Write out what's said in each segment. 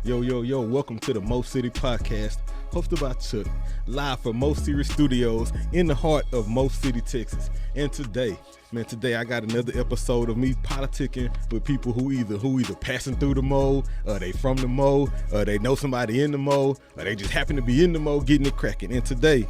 Yo, welcome to the Mo City Podcast, hosted by Chuck, live from Mo City Studios in the heart of Mo City, Texas. And today I got another episode of me politicking with people who either passing through the Mo, or they from the Mo, or they know somebody in the Mo, or they just happen to be in the Mo getting it cracking. And today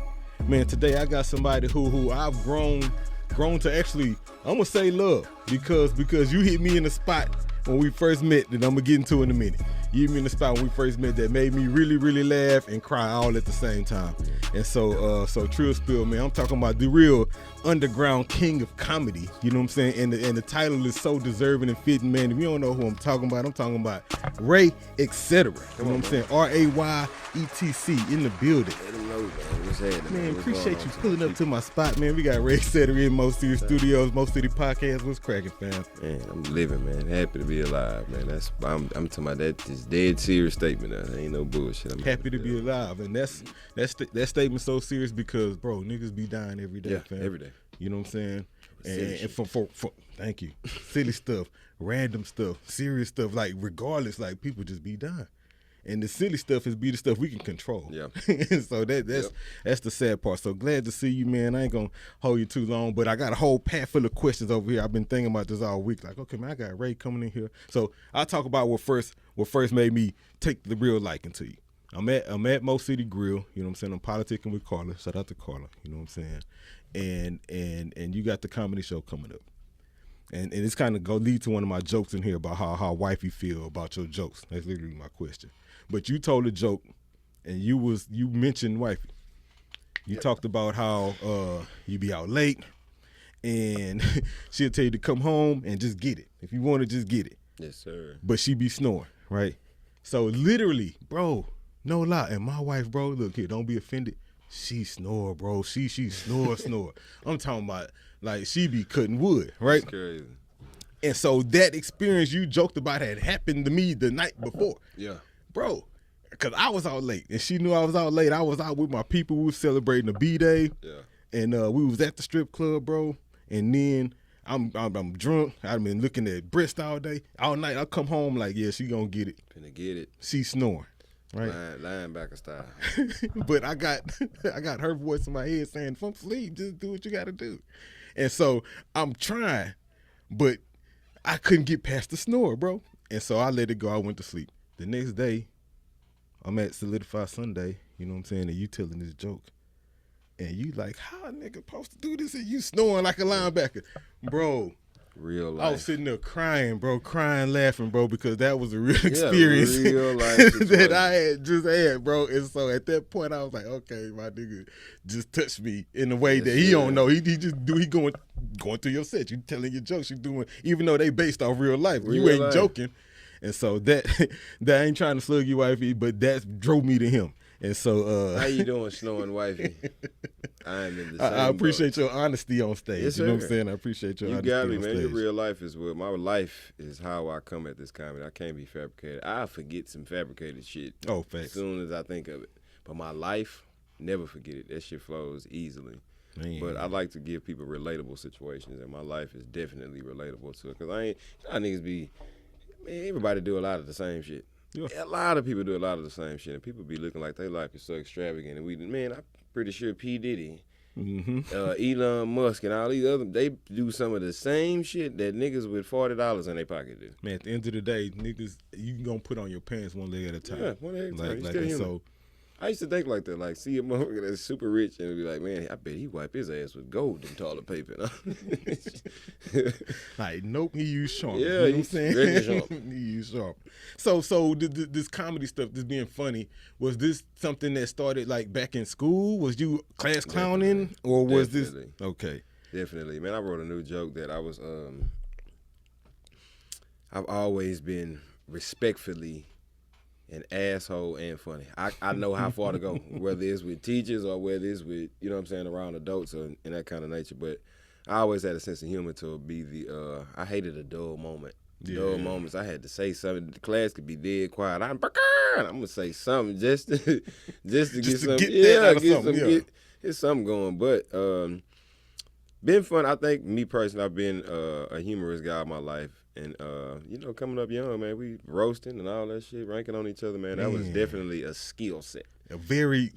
I got somebody who I've grown to actually, I'm gonna say love, because you hit me in the spot when we first met that I'm gonna get into in a minute. You hit me in the spot when we first met that made me really, really laugh and cry all at the same time. And so Trill Spill, man, I'm talking about the real underground king of comedy. You know what I'm saying? And the title is so deserving and fitting, man. If you don't know who I'm talking about Ray, etc. You know what I'm saying? RAYETC in the building. Let them know, man. What's happening? Man, appreciate you pulling up to my spot, man. We got Ray etc. in Mo City Studios, Mo City Podcast. What's cracking, fam? Man, I'm living, man. Happy to be alive, man. I'm talking about that just dead serious statement. That ain't no bullshit. I'm happy to be alive, and that statement so serious because, bro, niggas be dying every day, fam. Every day. You know what I'm saying? And for thank you, silly stuff, random stuff, serious stuff, like regardless, like people just be dying. And the silly stuff is the stuff we can control. Yeah. So that's the sad part. So glad to see you, man. I ain't gonna hold you too long, but I got a whole pad full of questions over here. I've been thinking about this all week. Like, okay, man, I got Ray coming in here. So I'll talk about what first made me take the real liking to you. I'm at Mo City Grill, you know what I'm saying? I'm politicking with Carla. Shout out to Carla, you know what I'm saying? And you got the comedy show coming up. And it's kind of go lead to one of my jokes in here about how wifey feel about your jokes. That's literally my question. But you told a joke, and you mentioned wifey. You talked about how you be out late, and she'll tell you to come home and just get it. If you want to, just get it. Yes, sir. But she be snoring, right? So literally, bro, no lie. And my wife, bro, look here, don't be offended. She snore, bro. She snore. I'm talking about like she be cutting wood, right? That's crazy. And so that experience you joked about had happened to me the night before. Yeah. Bro, because I was out late, and she knew I was out late. I was out with my people. We were celebrating the B-Day, and we was at the strip club, bro. And then I'm drunk. I've been looking at breast all day, all night. I come home like, yeah, she gonna get it. Finna get it. She snoring, right? Linebacker style. But I got her voice in my head saying, "From sleep, just do what you gotta do." And so I'm trying, but I couldn't get past the snore, bro. And so I let it go. I went to sleep. The next day, I'm at Solidify Sunday, you know what I'm saying, and you telling this joke. And you like, how a nigga supposed to do this and you snoring like a linebacker? Bro. Real life. I was sitting there crying, laughing, bro, because that was a real experience real life that I had just had, bro. And so at that point, I was like, okay, my nigga just touched me in a way that he don't know. He going through your set. You telling your jokes. You doing, even though they based off real life. You ain't joking. And so that ain't trying to slug you, wifey, but that drove me to him. And so how you doing, snoring wifey? I'm in the same I appreciate your honesty on stage. Yes, you know what I'm saying? I appreciate your honesty on stage. You got me, man. Your real life is what my life is. How I come at this comedy. I can't be fabricated. I forget some fabricated shit. Oh, facts. As soon as I think of it. But my life, never forget it. That shit flows easily. Man. But I like to give people relatable situations, and my life is definitely relatable to it. Because niggas be. Man, everybody do a lot of the same shit. Yeah. A lot of people do a lot of the same shit, and people be looking like their life is so extravagant. And I'm pretty sure P. Diddy, Elon Musk, and all these other, they do some of the same shit that niggas with $40 in their pocket do. Man, at the end of the day, niggas, you gonna put on your pants one leg at a time. Yeah, one leg at a time. So I used to think like that, like see a motherfucker that's super rich and be like, man, I bet he wipe his ass with gold and toilet paper. Like, nope, he used Sharp. Yeah, you know what I'm saying? Sharp. He used Sharp. So this comedy stuff, this being funny, was this something that started like back in school? Was you class clowning, or was this okay? Definitely, man. I wrote a new joke that I was. I've always been respectfully an asshole and funny. I know how far to go, whether it's with teachers or whether it's with, you know what I'm saying, around adults or in that kind of nature. But I always had a sense of humor to be I hated a dull moment. Yeah. Dull moments. I had to say something. The class could be dead quiet. I'm gonna say something just to get something. Get something going. But been fun. I think me personally, I've been a humorous guy all my life. And, coming up young, man, we roasting and all that shit, ranking on each other, man. That was definitely a skill set. A very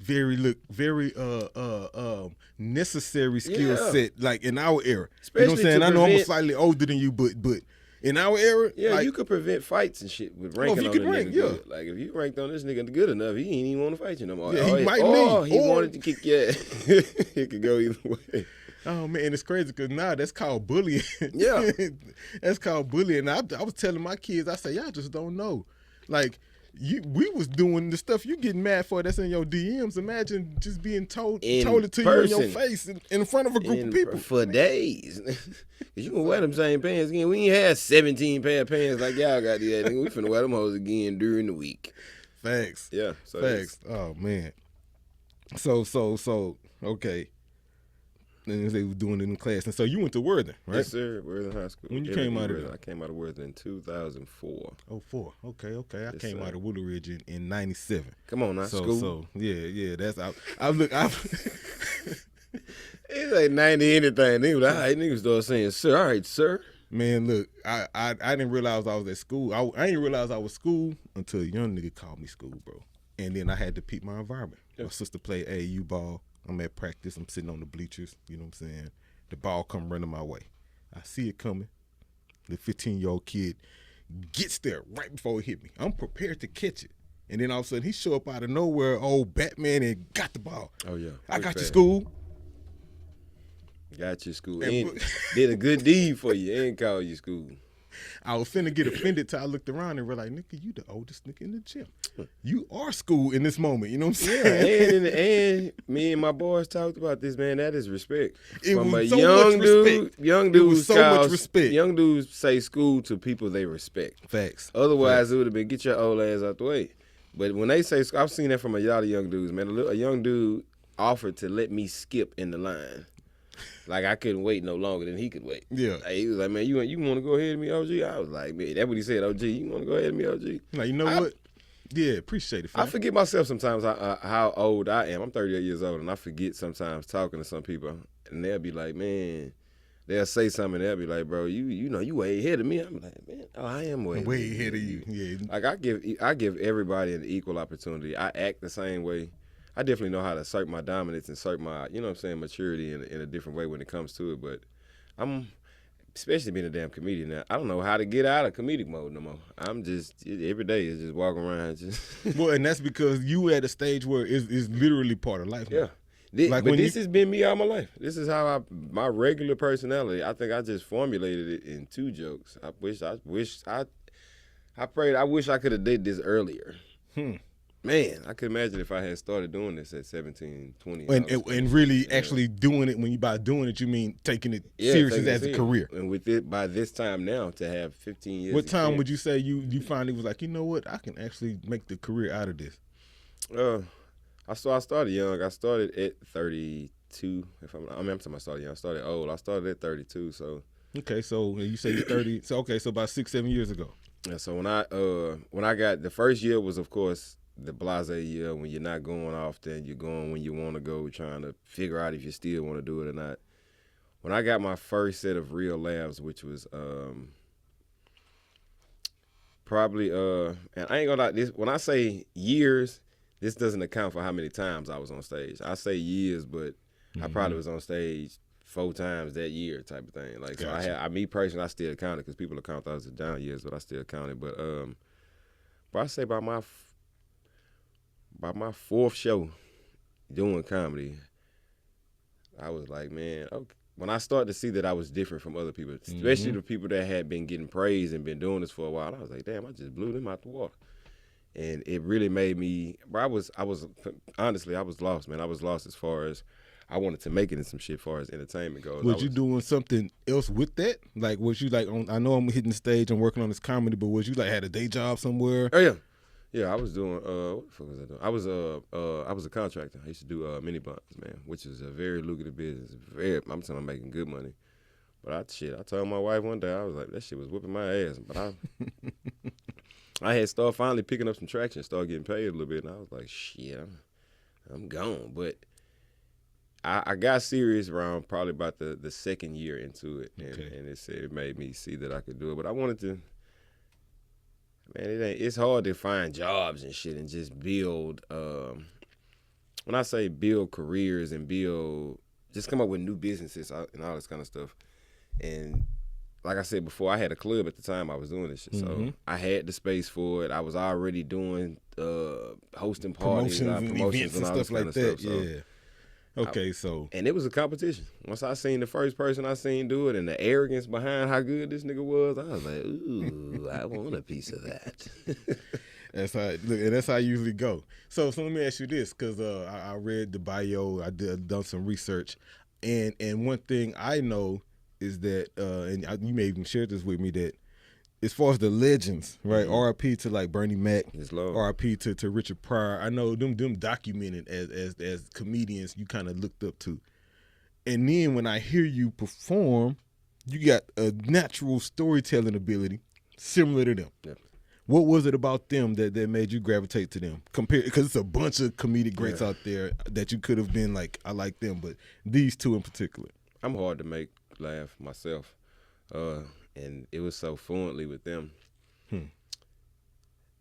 necessary skill set, like in our era. Especially, you know what I'm saying? I know I'm slightly older than you, but in our era, like, you could prevent fights and shit with ranking on the nigga good. Like, if you ranked on this nigga good enough, he ain't even want to fight you no more. Yeah, he wanted to kick your ass. It could go either way. Oh, man, it's crazy because now that's called bullying. Yeah. That's called bullying. I was telling my kids, I say, y'all just don't know. Like, we was doing the stuff you getting mad for that's in your DMs. Imagine just being told it to you in your face in front of a group of people. For days. Because you can wear them same pants again. We ain't had 17 pair of pants like y'all got the other. We finna wear them hoes again during the week. Facts. Yeah. So facts. Oh, man. So, okay. And they were doing it in class. And so you went to Worthing, right? Yes, sir. Worthing High School. When you came out of it? I came out of Worthing in 2004. Oh, 4. Okay. I came out of Woodland Ridge in 97. Come on now, school. So, yeah, that's out. It's like 90 anything. Niggas start saying, sir, all right, sir. Man, look, I didn't realize I was at school. I didn't realize I was school until a young nigga called me school, bro. And then I had to peep my environment. Yeah. My sister played AAU ball. I'm at practice. I'm sitting on the bleachers. You know what I'm saying? The ball come running my way. I see it coming. The 15-year-old kid gets there right before it hit me. I'm prepared to catch it. And then all of a sudden, he show up out of nowhere, old Batman, and got the ball. Oh, yeah. I got you, school. Got you, school. Did a good deed for you. Ain't call you school. I was finna get offended till I looked around and realized, nigga, you the oldest nigga in the gym. You are school in this moment. You know what I'm saying? Yeah, and me and my boys talked about this, man. That is respect. It from was a so young much dude. Respect. Young dudes, it was so much respect. Young dudes say school to people they respect. Facts. Otherwise, it would have been get your old ass out the way. But when they say, I've seen that from a lot of young dudes, man. A young dude offered to let me skip in the line. Like, I couldn't wait no longer than he could wait. Yeah. Like, he was like, man, you want to go ahead of me, OG? I was like, man, that's what he said, OG. You want to go ahead of me, OG? Like, you know what? Yeah, appreciate it, fam. I forget myself sometimes how old I am. I'm 38 years old, and I forget sometimes talking to some people, and they'll be like, man, they'll say something, and they'll be like, bro, you way ahead of me. I'm like, man, I am way ahead of you. Yeah. Like, I give everybody an equal opportunity. I act the same way. I definitely know how to assert my dominance and assert my, you know what I'm saying, maturity in a different way when it comes to it. But I'm, especially being a damn comedian now, I don't know how to get out of comedic mode no more. I'm just, every day is just walking around. Just Well, and that's because you at a stage where it's literally part of life now. Yeah. But this has been me all my life. This is how my regular personality, I think I just formulated it in 2 jokes. I wish I could have did this earlier. Man, I could imagine if I had started doing this at 17, 20. And really actually doing it, by doing it, you mean taking it seriously as a career. And with it, by this time now, to have 15 years. What time would you say you finally was like, you know what, I can actually make the career out of this? I started young. I started at 32. I'm talking I started young. I started old. I started at 32, so. Okay, so you say you're 30. So about 6-7 years ago. Yeah, so when I got, the first year was, of course, the blase year, when you're not going often, you're going when you want to go, trying to figure out if you still want to do it or not. When I got my first set of real laughs, which was probably, and I ain't gonna lie, this, when I say years, this doesn't account for how many times I was on stage. I say years, but I probably was on stage 4 times that year type of thing. Like, gotcha. So me personally, I still counted, because people account those as down years, but I still counted. But I say by my 4th show doing comedy, I was like, man, okay. When I started to see that I was different from other people, especially the people that had been getting praised and been doing this for a while, I was like, damn, I just blew them out the water. And it really made me, bro, honestly, I was lost, man. I was lost as far as I wanted to make it in some shit as far as entertainment goes. Was you doing something else with that? Like, was you like, I know I'm hitting the stage and working on this comedy, but was you like had a day job somewhere? Oh, yeah. Yeah, I was doing, what the fuck was I doing? I was a contractor. I used to do mini bonds, man, which is a very lucrative business. I'm telling you, I'm making good money. But I told my wife one day, I was like, that shit was whipping my ass. But I had started finally picking up some traction, started getting paid a little bit, and I was like, shit, I'm gone. But I got serious around probably about the second year into it, and it made me see that I could do it. But I wanted to, man, it's hard to find jobs and shit and just build. When I say build careers and just come up with new businesses and all this kind of stuff. And like I said before, I had a club at the time I was doing this shit, so I had the space for it. I was already doing hosting parties, promotions and all this kind of stuff. So yeah. Okay, and it was a competition. Once I seen the first person I seen do it and the arrogance behind how good this nigga was, I was like, ooh, I want a piece of that. That's how I usually go. So let me ask you this, because I read the bio, I've done some research, and one thing I know is that, and you may even share this with me, that as far as the legends, right? R.I.P. to like Bernie Mac, R.I.P. to Richard Pryor. I know them documented as comedians you kind of looked up to. And then when I hear you perform, you got a natural storytelling ability similar to them. Yep. What was it about them that made you gravitate to them? Because it's a bunch of comedic greats out there that you could have been like, I like them, but these two in particular. I'm hard to make laugh myself. And it was so fluently with them.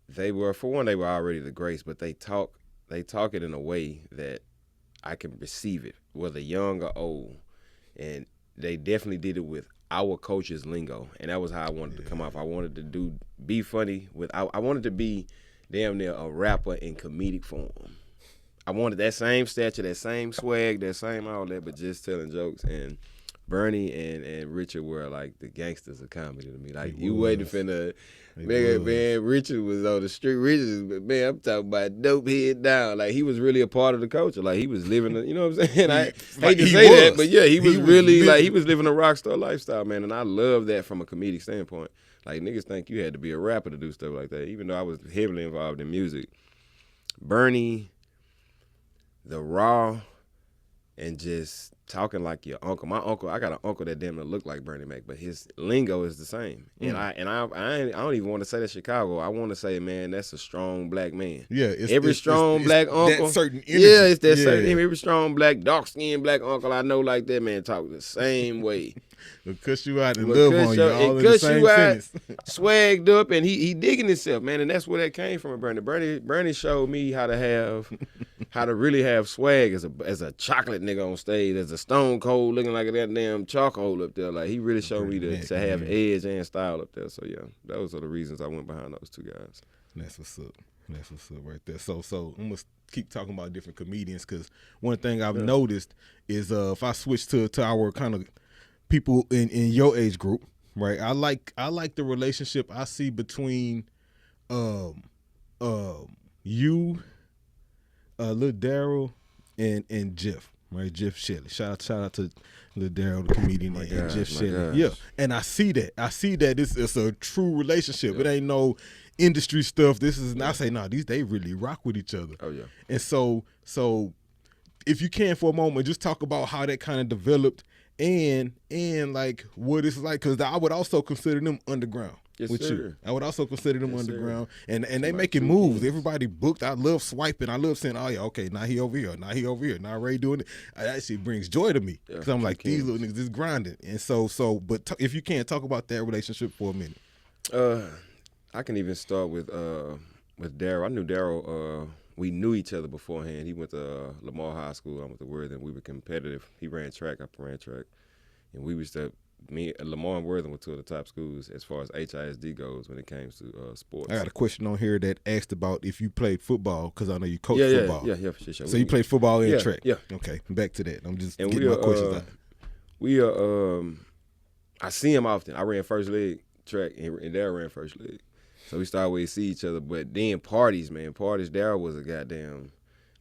They were already the greats, but they talk it in a way that I can receive it, whether young or old. And they definitely did it with our coach's lingo, and that was how I wanted to come off. I wanted to be funny I wanted to be damn near a rapper in comedic form. I wanted that same stature, that same swag, that same all that, but just telling jokes. And Bernie and Richard were like the gangsters of comedy to me. Like you wasn't finna, man. Richard was on the street. Richard, man, I'm talking about dope head down. Like he was really a part of the culture. Like he was living, you know what I'm saying? I hate to say that, but yeah, he was really like he was living a rock star lifestyle, man. And I love that from a comedic standpoint. Like niggas think you had to be a rapper to do stuff like that. Even though I was heavily involved in music, Bernie, the raw, and just talking like your uncle. My uncle, I got an uncle that damn near look like Bernie Mac, but his lingo is the same. And I don't even want to say that Chicago. I want to say, man, that's a strong black man. Yeah, every strong black uncle. That certain energy. Yeah, it's that certain. Every strong black, dark skinned black uncle I know like that, man, talk the same way. It'll cuss you out and love on you all in the same sentence. Swagged up, and he digging himself, man, and that's where that came from. Bernie showed me how to really have swag as a chocolate nigga on stage, as a Stone Cold looking like a goddamn charcoal up there. Like he really showed me to have edge and style up there. So yeah, those are the reasons I went behind those two guys. That's what's up. That's what's up right there. So I'm gonna keep talking about different comedians, because one thing I've noticed is if I switch to our kind of people in your age group, right? I like the relationship I see between you, Lil Daryl and Jeff, right? Jeff Shelley. Shout out to Lil Daryl, the comedian, and Jeff Shelley. Yeah, and I see that it's a true relationship. It ain't no industry stuff. This is, and I say, they really rock with each other. Oh yeah. And so if you can for a moment, just talk about how that kind of developed and like what it's like, because I would also consider them underground. Yes, with sir. You. I would also consider them underground, and they making moves. Everybody booked. I love swiping. I love saying, oh yeah, okay, now he over here, now Ray doing it. That actually brings joy to me, because I'm like, these little niggas is grinding. And so but if you can't talk about that relationship for a minute. I can even start with Daryl. I knew Daryl. We knew each other beforehand. He went to Lamar High School. I went to Worthing. We were competitive. He ran track. I ran track, and we used to. Lamar and Worthing were two of the top schools as far as HISD goes when it came to sports. I got a question on here that asked about if you played football, because I know you coach football. Yeah, for sure. So you played football and track. Yeah. Okay, back to that. I'm just getting my questions out. I see him often. I ran first leg track, and Daryl ran first leg. So we started to see each other. But then parties, Daryl was a goddamn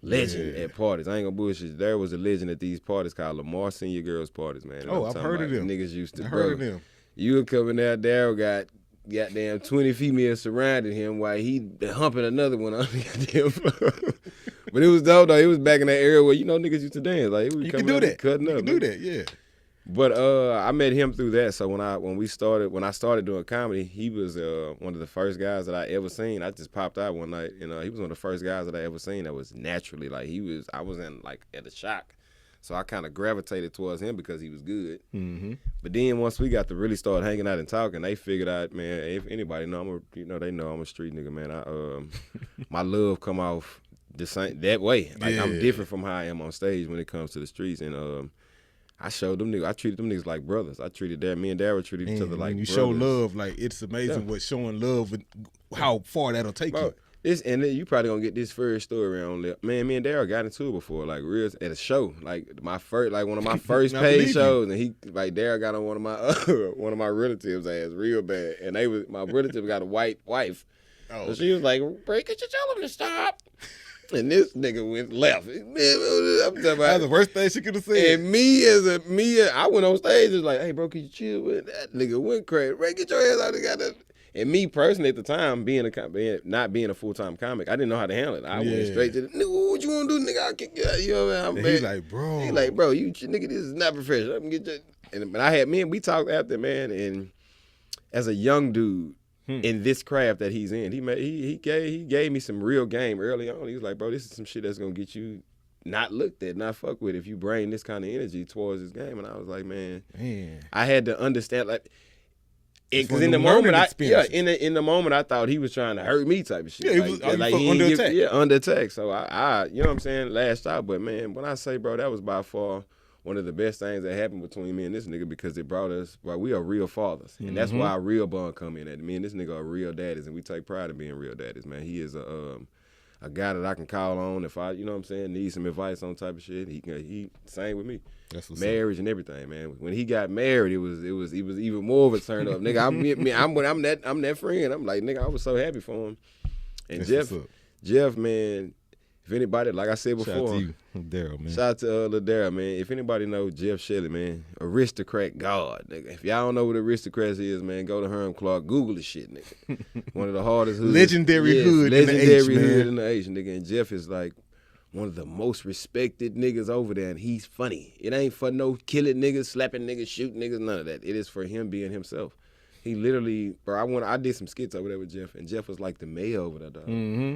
legend at parties. I ain't gonna bullshit. Daryl was a legend at these parties called Lamar Senior Girls Parties, man. Oh, I've heard of them. Niggas used to. I heard of them. You were coming there, Daryl got goddamn 20 females surrounding him while he humping another one on the goddamn floor. But it was dope, though. It was back in that era where, niggas used to dance. Like, you can do that. Cutting up. You can do that, yeah. But I met him through that. So when I started doing comedy, he was one of the first guys that I ever seen. I just popped out one night, he was one of the first guys that I ever seen that was naturally like I was in like at a shock. So I kind of gravitated towards him because he was good. Mm-hmm. But then once we got to really start hanging out and talking, they figured out, man, if anybody know, they know I'm a street nigga, man. My love come off the same that way. Like I'm different from how I am on stage when it comes to the streets. And I showed them niggas. I treated them niggas like brothers. I treated me and Darryl treated each other like brothers. When you show love, like it's amazing what showing love and how far that'll take you. And then you probably gonna get this first story on there. Man, me and Darryl got into it before, like real at a show, like one of my first paid shows, and he like Darryl got on one of my relatives' ass real bad, and my relative got a white wife, so she was like, "Could you tell him to stop?" And this nigga went left. Man, I'm talking about that's the worst thing she could have said. And I went on stage. It's like, hey, bro, can you chill with that nigga? Went crazy. Ray, get your ass out of the. And me personally at the time, not being a full-time comic, I didn't know how to handle it. I went straight to the nigga. What you want to do, nigga? I'll kick you out. You know what I mean? He's like, bro. He's like, bro, you nigga, this is not professional. Let me get your. But I had we talked after, man, and as a young dude. In this craft that he's in, he gave me some real game early on. He was like, bro, this is some shit that's gonna get you not looked at, not fucked with if you bring this kind of energy towards this game. And I was like, man. I had to understand, like, because in the moment, in the moment, I thought he was trying to hurt me, type of shit. Yeah, he was under attack. Yeah, under attack. So I, you know what I'm saying, lashed out. But man, when I say, bro, that was by far one of the best things that happened between me and this nigga because it brought us, bro, we are real fathers. And that's why our real bond come in at. Me and this nigga are real daddies, and we take pride in being real daddies, man. He is a guy that I can call on if I, you know what I'm saying, need some advice on type of shit. He same with me. That's what's marriage up. And everything, man. When he got married, it was even more of a turn up. Nigga, I'm that friend. I'm like, nigga, I was so happy for him. And that's Jeff, man, if anybody, like I said before, shout out to you, Darryl, man. Shout out to Lil Darryl, man. If anybody know Jeff Shelley, man, aristocrat God, nigga. If y'all don't know what aristocrats is, man, go to Herm Clark, Google the shit, nigga. One of the hardest hoods. Legendary hood in the H, nigga. And Jeff is like one of the most respected niggas over there, and he's funny. It ain't for no killing niggas, slapping niggas, shooting niggas, none of that. It is for him being himself. He literally, bro, I did some skits over there with Jeff, and Jeff was like the mayor over there, dog.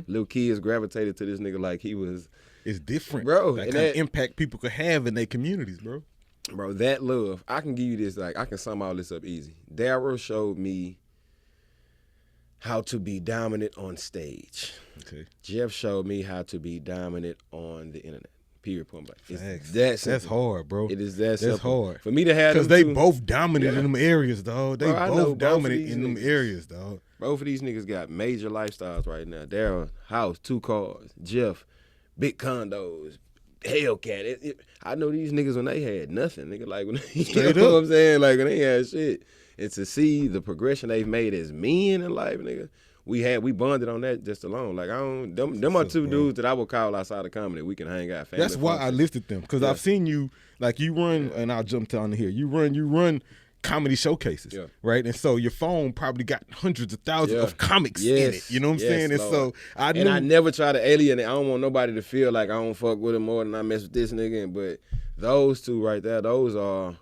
Little kids gravitated to this nigga like he was. It's different, bro. That kind of impact people could have in their communities, bro. Bro, that love, I can give you this, like, I can sum all this up easy. Darryl showed me how to be dominant on stage. Okay. Jeff showed me how to be dominant on the internet. Period. Point blank. That's hard, bro. It is that simple. That's hard for me to have because they both dominant in them areas, dog. They both dominant in them niggas. Areas, dog. Both of these niggas got major lifestyles right now. Darryl, house, 2 cars. Jeff, big condos. Hellcat. I know these niggas when they had nothing, nigga. Like when you know what I'm saying, like when they had shit. And to see the progression they've made as men in life, nigga. We bonded on that just alone. Like them are two dudes that I would call outside of comedy. We can hang out. That's why I listed them because I've seen you like you run, and I'll jump down here. You run comedy showcases, right? And so your phone probably got hundreds of thousands of comics in it. You know what I'm saying? And so I never try to alienate. I don't want nobody to feel like I don't fuck with him more than I mess with this nigga. But those two right there, those are.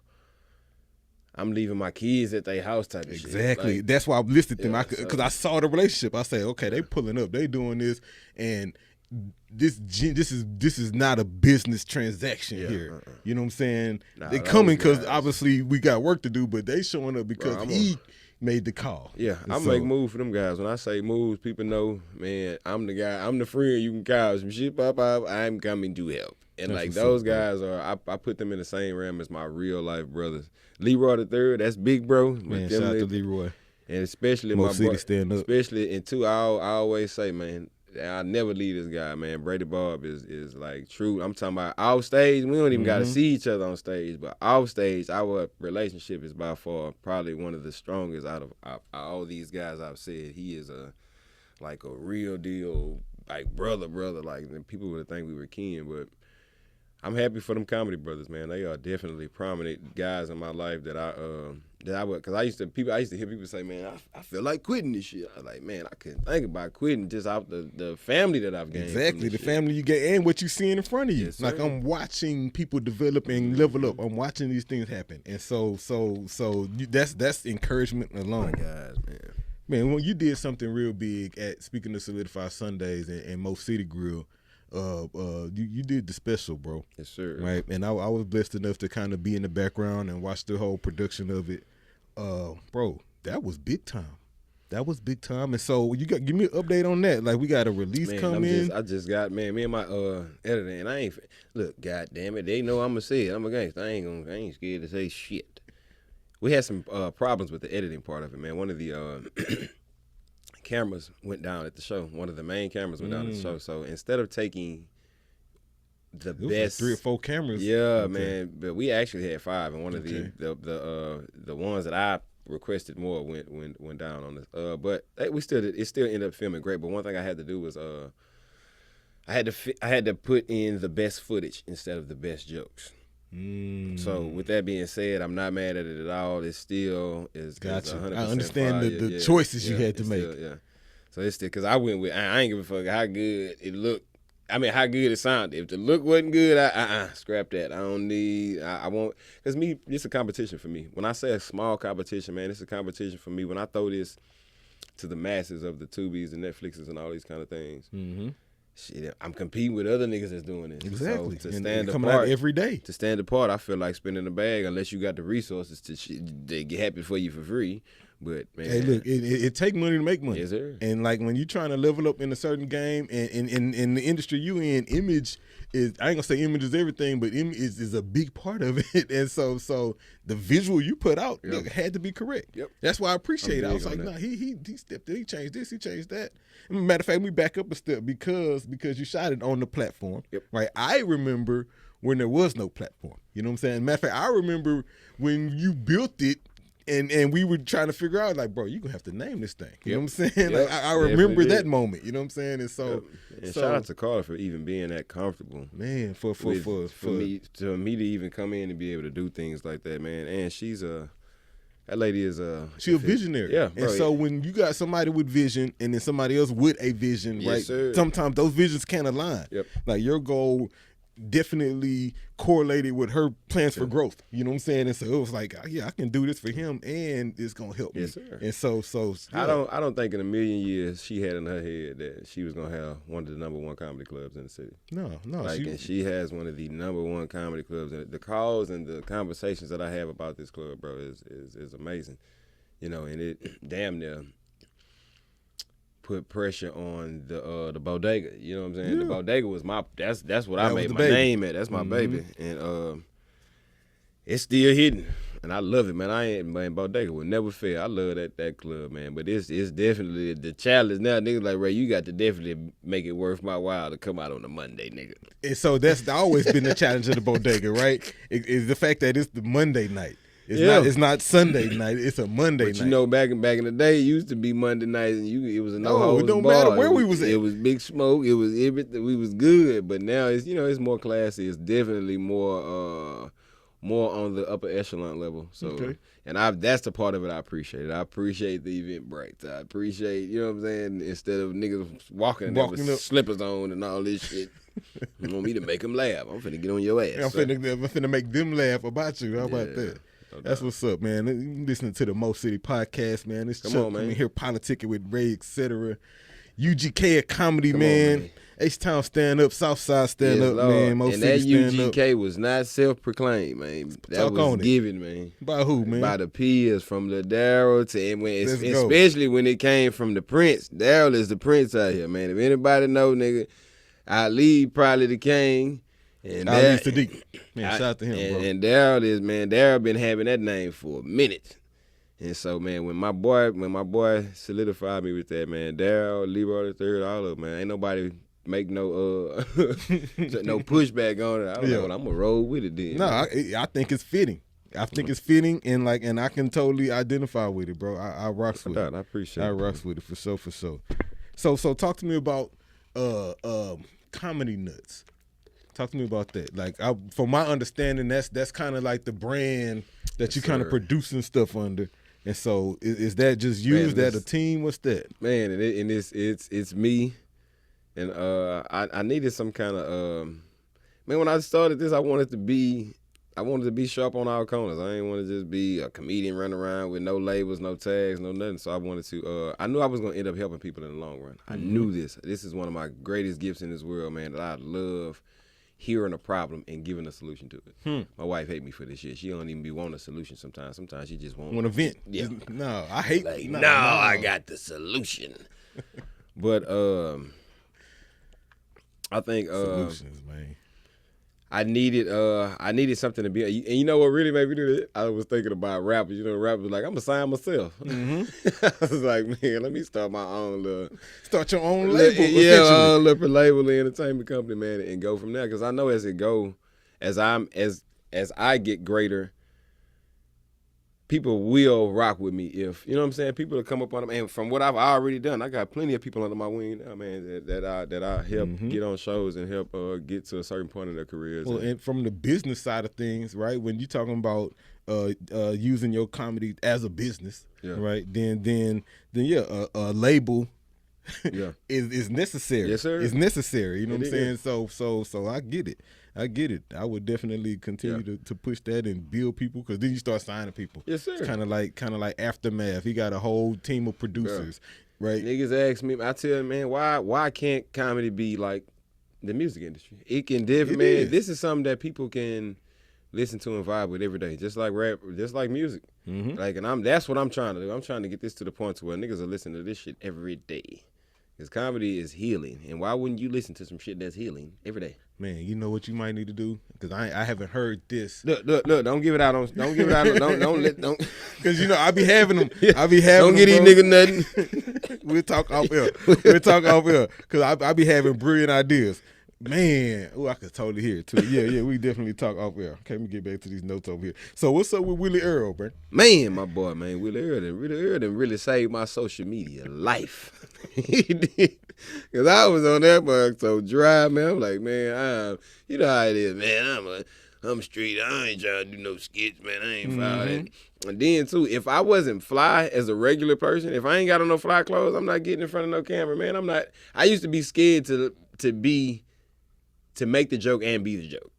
I'm leaving my kids at their house type of shit. Exactly. Like, that's why I listed them. Because I saw the relationship. I said, okay, they pulling up. They doing this. And this is not a business transaction here. You know what I'm saying? They coming because obviously we got work to do, but they showing up because he made the call. Yeah, I make moves for them guys. When I say moves, people know, man, I'm the guy. I'm the friend you can call. Some shit pop up, I'm coming to help. And that's like those guys are, I put them in the same realm as my real life brothers. Leroy the Third, that's big bro. Man, shout out to Leroy. And especially my brother, especially in 2, I always say, man, I never leave this guy, man. Brady Bob is like true. I'm talking about off stage. We don't even got to see each other on stage, but off stage, our relationship is by far probably one of the strongest out of all these guys I've said. He is a real deal, like brother. Like people would think we were kin, but I'm happy for them comedy brothers, man. They are definitely prominent guys in my life that I would, because I used to hear people say, man, I feel like quitting this shit. I was like, man, I couldn't think about quitting just out the family that I've gained. Exactly, the family you get and what you see in front of you. Yes, like I'm watching people develop and level up. I'm watching these things happen, and so that's encouragement alone. My guys, man. Man, when you did something real big at, speaking of Solidify Sundays and Mo City Grill. You did the special, bro. Yes, sir. Right, and I was blessed enough to kind of be in the background and watch the whole production of it. Bro, that was big time. That was big time. And so give me an update on that. Like, we got a release in. I just got, me and my editor, and I ain't, look, God damn it, they know I'm gonna say it. I'm a gangster. I ain't scared to say shit. We had some problems with the editing part of it, man. One of the cameras went down at the show. One of the main cameras went down at the show. So instead of taking the best, like 3 or 4 cameras. Yeah, okay. Man. But we actually had 5, and one of the ones that I requested more went down on this. But it still ended up filming great. But one thing I had to do was I had to put in the best footage instead of the best jokes. So with that being said, I'm not mad at it at all. It still is. Gotcha. 100% I understand fire. the choices you had to make. Still, so it's still, because I went with, I ain't give a fuck how good it looked. I mean, how good it sounded. If the look wasn't good, scrap that. I don't need, I won't, because it's a competition for me. When I say a small competition, man, it's a competition for me. When I throw this to the masses of the Tubies and Netflixes and all these kind of things, shit, I'm competing with other niggas that's doing this. Exactly. So to stand apart, coming out every day. To stand apart, I feel like spending a bag unless you got the resources they get happy for you for free. But man, hey, look, it take money to make money. Yes, sir. And like when you're trying to level up in a certain game, and in the industry you in, image is, I ain't gonna say image is everything, but image is a big part of it. And so the visual you put out had to be correct. Yep. That's why I appreciate it. I was like, nah, he stepped in, he changed this, he changed that. Matter of fact, we back up a step because you shot it on the platform. Yep. Right. I remember when there was no platform. You know what I'm saying? Matter of fact, I remember when you built it. And we were trying to figure out, like, bro, you're going to have to name this thing. You know what I'm saying? Like, I remember that moment. You know what I'm saying? And so, and shout out to Carla for even being that comfortable. Man, for me to even come in and be able to do things like that, man. And that lady is she a visionary. Yeah. Bro, and so when you got somebody with vision and then somebody else with a vision, right? Sir. Sometimes those visions can't align. Yep. Like your goal definitely correlated with her plans for growth. You know what I'm saying? And so it was like, yeah, I can do this for him and it's gonna help me. Sir. And so yeah. I don't think in a million years she had in her head that she was gonna have one of the #1 comedy clubs in the city. No. And she has one of the #1 comedy clubs, and the calls and the conversations that I have about this club, bro, is amazing. You know, and it damn near put pressure on the bodega. You know what I'm saying? Yeah. The bodega was that's what I made my name at. That's my baby. And it's still hidden. And I love it, man. Bodega will never fail. I love that club, man. But it's definitely the challenge now. Niggas like, Ray, you got to definitely make it worth my while to come out on a Monday, nigga. And so that's always been the challenge of the bodega, right? Is the fact that it's the Monday night. It's not Sunday night. It's a Monday night. You know, back in the day, it used to be Monday night, and it was a it don't matter where we was at. It was Big Smoke. It was everything. We was good, but now it's more classy. It's definitely more on the upper echelon level. So, and that's the part of it I appreciate. I appreciate the event breaks. I appreciate, you know what I'm saying. Instead of niggas walking with slippers on and all this shit. You want me to make them laugh? I'm finna get on your ass. I'm finna make them laugh about you. How about that? That's what's up, man. You listening to the Mo City podcast, man. It's Chuck coming here politicking with Ray, etc. UGK a comedy, man. H-Town stand up, Southside stand up, man. Mo and City that UGK was not self-proclaimed, man. That was given, man. By who, man? By the peers, from the Daryl to especially when it came from the Prince. Daryl is the Prince out here, man. If anybody know, nigga, Ali probably the king. And Ali's Sadiq. Man, shout out to him, bro. And Daryl been having that name for a minute. And so, man, when my boy solidified me with that, man, Daryl, Leroy III, all of them, man, ain't nobody make no no pushback on it. I don't know what I'm gonna roll with it then. No, I think it's fitting. I think it's fitting, and I can totally identify with it, bro. I rocks with it. I appreciate it. I rocks with it for sure. So talk to me about Comedy Nuts. Talk to me about that. Like, from my understanding, that's kind of like the brand that you kind of producing stuff under. And so, is that just you? Is that a team? What's that? Man, and it's me. And I needed some kind of man. When I started this, I wanted to be I wanted to be sharp on all corners. I ain't want to just be a comedian running around with no labels, no tags, no nothing. So I wanted to. I knew I was gonna end up helping people in the long run. I knew this. This is one of my greatest gifts in this world, man. That I love hearing a problem and giving a solution to it. My wife hate me for this shit. She don't even be wanting a solution sometimes. Sometimes she just want to vent. Yeah. No, I hate. Like, no, I got the solution. But I think solutions, man. I needed something to be, and you know what really made me do that? I was thinking about rappers. You know, rappers like, I'm gonna sign myself. I was like, man, let me start my own little, start your own label. Yeah, little label, the entertainment company, man, and go from there. Because I know as it go, as I get greater, people will rock with me. If you know what I'm saying, people will come up on them. And from what I've already done, I got plenty of people under my wing now, man, that I help get on shows and help get to a certain point in their careers. Well, and from the business side of things, right? When you're talking about using your comedy as a business, right? Then yeah, a label. is necessary. Yes, sir. It's necessary. You know what I'm saying? So I get it. I would definitely continue to push that and build people, because then you start signing people. Yes, sir. It's kind of like Aftermath. He got a whole team of producers, right? Niggas ask me, I tell them, man, why can't comedy be like the music industry? It can definitely, man. This is something that people can listen to and vibe with every day, just like rap, just like music. Like, and that's what I'm trying to do. I'm trying to get this to the point to where niggas are listening to this shit every day. Because comedy is healing, and why wouldn't you listen to some shit that's healing every day? Man, you know what you might need to do? Because I haven't heard this. Look! Don't give it out. Don't give it out. Don't. Because you know I be having them. Don't get these niggas nothing. We'll talk off air. Because I be having brilliant ideas. Man, I could totally hear it too. Yeah, we definitely talk off air. Okay, let me get back to these notes over here. So what's up with Willie Earl, bro? Man, my boy, man, Willie Earl really saved my social media life. He did. Because I was on that mug so dry, man. I'm like, man, you know how it is, man. I'm street. I ain't trying to do no skits, man. I ain't foul that. And then, too, if I wasn't fly as a regular person, if I ain't got on no fly clothes, I'm not getting in front of no camera, man. I'm not. I used to be scared to make the joke and be the joke.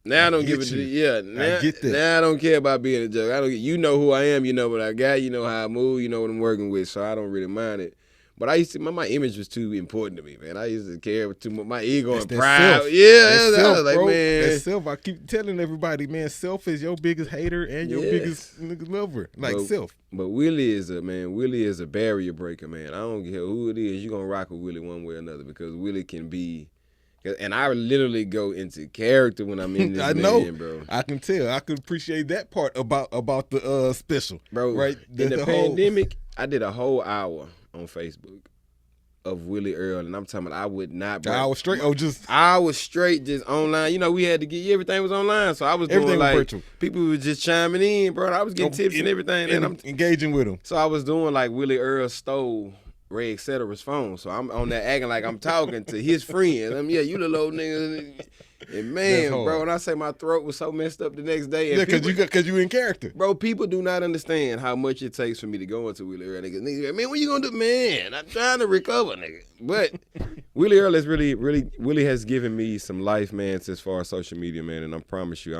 Now I don't give it. Now I don't care about being a joke. You know who I am. You know what I got. You know how I move. You know what I'm working with. So I don't really mind it. But I used to. My image was too important to me, man. I used to care too much. My ego and pride. Self, I was like, bro. man. That's self. I keep telling everybody, man. Self is your biggest hater and your biggest lover. Self. But Willie is a barrier breaker, man. I don't care who it is. You gonna rock with Willie one way or another, because Willie can be. And I literally go into character when I'm in this I know, man, bro. I can tell. I can appreciate that part about the special, bro. Right? In the pandemic, I did a whole hour on Facebook of Willie Earl, and I'm talking about I would not. I was straight. I was straight just online. You know, we had to get everything was online, so I was doing like virtual. People were just chiming in, bro. I was getting tips and everything, and I'm engaging with them. So I was doing like Willie Earl stole Ray Etc's phone, so I'm on there acting like I'm talking to his friends. You little old nigga. And man, bro, when I say my throat was so messed up the next day. Yeah, because you in character. Bro, people do not understand how much it takes for me to go into Willie Earl. Nigga, man, what you gonna do? Man, I'm trying to recover, nigga. But Willie Earl is Willie has given me some life, man, as far as social media, man. And I promise you,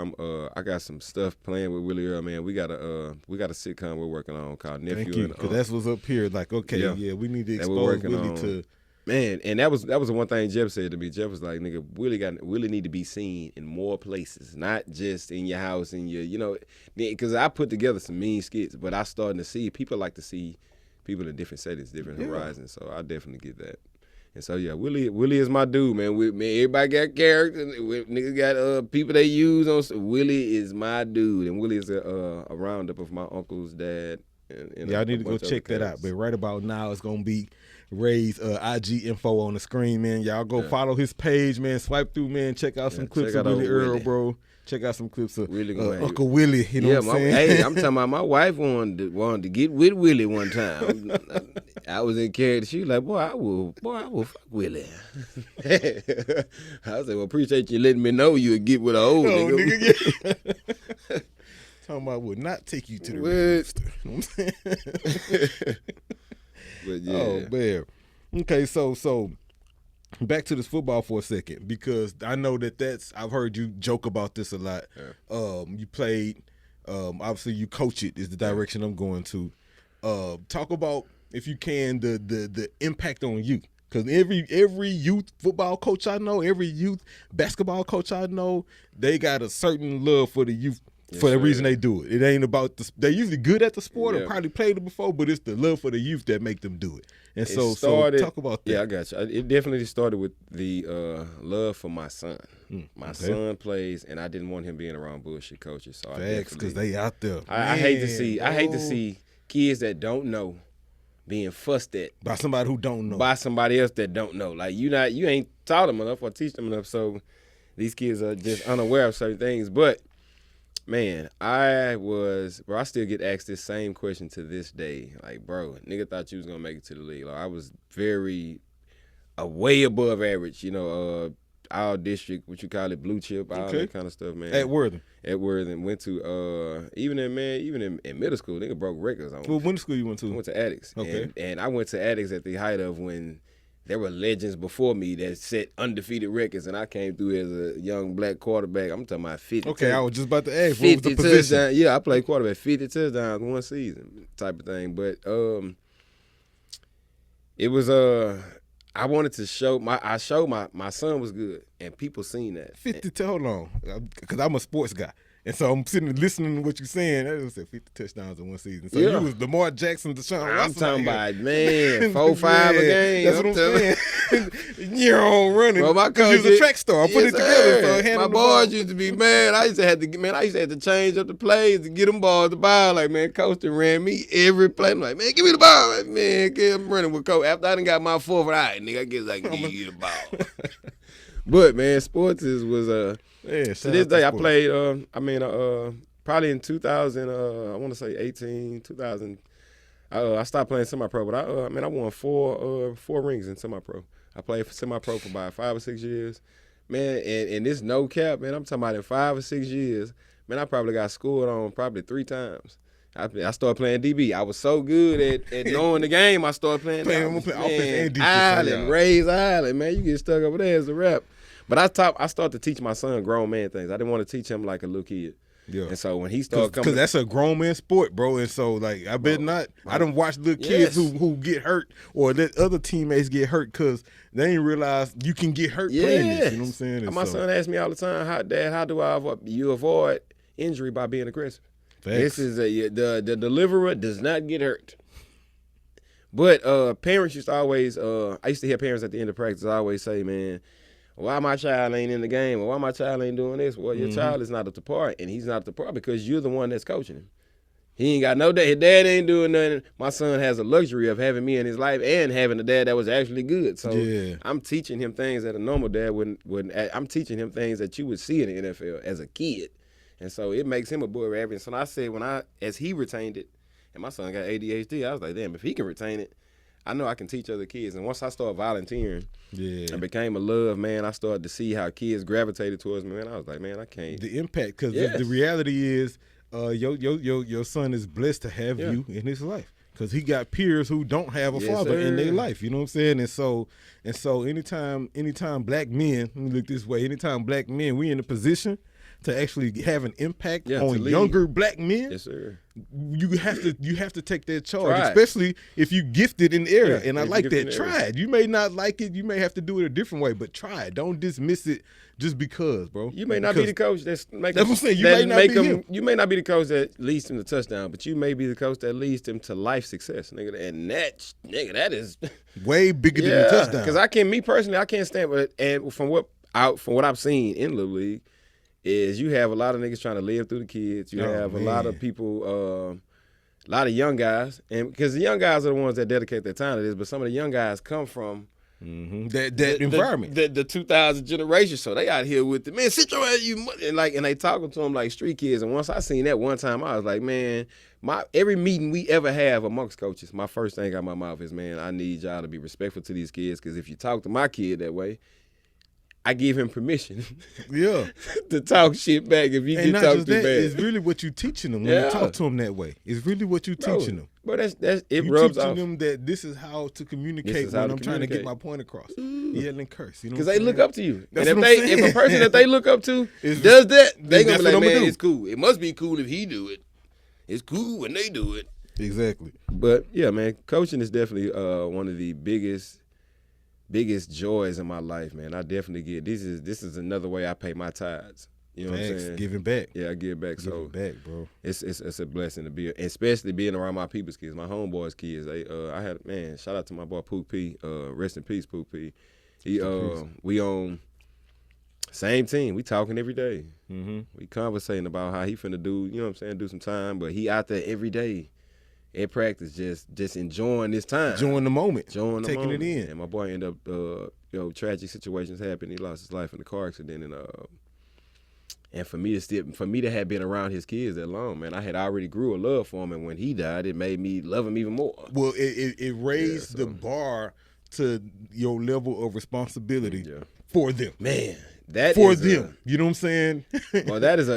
I got some stuff playing with Willie Earl, man. We got a sitcom we're working on called Nephew. Thank you, because that's what's up here. Like, okay, we need to expose Willie to. Man, and that was the one thing Jeff said to me. Jeff was like, nigga, Willie need to be seen in more places, not just in your house and because I put together some mean skits, but I starting to see people like to see people in different settings, different horizons. So I definitely get that. And so Willie is my dude, man. Everybody got characters. Niggas got people they use on. Willie is my dude, and Willie is a roundup of my uncle's dad. And y'all need to go check that out. But right about now, it's gonna be Ray's IG info on the screen, man. Y'all go follow his page, man. Swipe through, man. Check out some clips of Willie Earl, bro. Check out some clips of Uncle Willie. You know what I'm saying? Hey, I'm talking about my wife wanted to get with Willie one time. I was in character. She was like, boy, I will fuck Willie. I was like, well, appreciate you letting me know you would get with an old nigga. Talking about would not take you to the register. You know what I'm saying? But yeah. Oh man. Okay, so back to this football for a second, because I know I've heard you joke about this a lot. Yeah. You played, obviously you coach it is the direction I'm going to. Talk about, if you can, the impact on youth. Because every youth football coach I know, every youth basketball coach I know, they got a certain love for the youth. Yes, for the reason they do it. It ain't about they're usually good at the sport or probably played it before, but it's the love for the youth that make them do it. And so talk about that. Yeah, I got you. It definitely started with the love for my son. My son plays, and I didn't want him being around bullshit coaches. So facts, because they out there. I hate to see kids that don't know being fussed at by somebody who don't know, by somebody else that don't know. Like you ain't taught them enough or teach them enough, so these kids are just unaware of certain things. But man, I still get asked this same question to this day. Like, bro, nigga thought you was gonna make it to the league. Like, I was way above average, our district, what you call it, blue chip, all that kind of stuff, man. At Worthing. Went to even in middle school, nigga broke records on. Well, what school you went to? I went to Addicts. Okay. And I went to Addicts at the height of when there were legends before me that set undefeated records, and I came through as a young black quarterback. I'm talking about 50. Okay, I was just about to ask, what was the position? Touchdowns. Yeah, I played quarterback, 50 touchdowns one season type of thing. But it was I wanted to show my son was good, and people seen that. 50. Hold on, because I'm a sports guy. And so I'm sitting listening to what you're saying. That was 50 touchdowns in one season. So you was Lamar Jackson, Deshaun Watson. I'm talking about, man, 4-5 a game. That's what I'm saying. You're on running. Well, my coach was a track star. I put it together. So my boys used to be mad. I used to have to change up the plays to get them balls to ball. Like, man, coach ran me every play. I'm like, man, give me the ball. Like, man, I'm running with coach. After I done got my fourth, all right, nigga, I guess I can give you the ball. But man, sports was to this day I played. Probably in 2000. I want to say 2000. I stopped playing semi-pro, but I won four rings in semi-pro. I played for semi-pro for about 5 or 6 years, man. And this no cap, man. I'm talking about in 5 or 6 years, man. I probably got scored on probably 3 times. I started playing DB. I was so good at knowing the game. I started playing offense and defense. Raise Island, man. You get stuck over there as a rep. But I started to teach my son grown man things. I didn't want to teach him like a little kid. Yeah. And so when he started coming, because that's a grown man sport, bro. And so like I bet not. Right. I done watched little kids who get hurt or let other teammates get hurt because they ain't realize you can get hurt playing this. You know what I'm saying? And my son asks me all the time, how do I avoid injury by being aggressive? Facts. This is the deliverer does not get hurt. But parents used to always I used to hear parents at the end of practice always say, man, why my child ain't in the game, or why my child ain't doing this? Well, your child is not up to par, and he's not up to par because you're the one that's coaching him. He ain't got no dad. His dad ain't doing nothing. My son has the luxury of having me in his life and having a dad that was actually good. So I'm teaching him things that a normal dad wouldn't. I'm teaching him things that you would see in the NFL as a kid, and so it makes him a boy average. So I said as he retained it, and my son got ADHD, I was like, damn, if he can retain it, I know I can teach other kids. And once I started volunteering and became a love, man, I started to see how kids gravitated towards me, man. I was like, man, I can't. The impact, because the reality is your son is blessed to have you in his life because he got peers who don't have a father in their life. You know what I'm saying? And so anytime black men, let me look this way, anytime black men, we in a position to actually have an impact on younger black men, yes, sir. You have to take that charge, especially if you gifted in the area. And I like that. Try it. You may not like it. You may have to do it a different way, but try it. Don't dismiss it just because, bro. You may not be the coach that's making. That's what I'm saying. You may not be the coach that leads him to touchdown, but you may be the coach that leads him to life success, nigga. And that is way bigger than the touchdown. Because me personally, I can't stand with it. And from what I've seen in Little League, is you have a lot of niggas trying to live through the kids. You have a lot of people, a lot of young guys, and because the young guys are the ones that dedicate their time to this, but some of the young guys come from that environment, the 2000 generation. So they out here with the man, sit your ass, and they talking to them like street kids. And once I seen that one time, I was like, man, every meeting we ever have amongst coaches, my first thing out my mouth is, man, I need y'all to be respectful to these kids, because if you talk to my kid that way, I give him permission. Yeah. To talk shit back if you get talked too bad. It's really what you teaching them when you talk to them that way. It's really what you teaching them. But that's it you rubs teaching off. them that this is how to communicate when I'm trying to get my point across. Yell and curse. You know, because they look up to you. That's and if a person that they look up to does that, they gonna be like, man, it's cool. It must be cool if he do it. It's cool when they do it. Exactly. But yeah, man, coaching is definitely one of the biggest joys in my life, man. I definitely get this is another way I pay my tithes. You know what I'm saying? Giving back. Yeah, I give back. Giving back, bro. It's a blessing to be, especially being around my people's kids, my homeboys' kids. I had, man, shout out to my boy Pook P. Rest in peace, Pook P. We on same team. We talking every day. Mm-hmm. We conversating about how he finna do, you know what I'm saying, do some time. But he out there every day at practice, just enjoying this time, enjoying the moment, taking it in. And my boy ended up, tragic situations happened. He lost his life in a car accident, and for me to have been around his kids that long, man, I had already grew a love for him, and when he died, it made me love him even more. Well, it raised the bar to your level of responsibility for them, man. That for is them, you know what I'm saying? Well, that is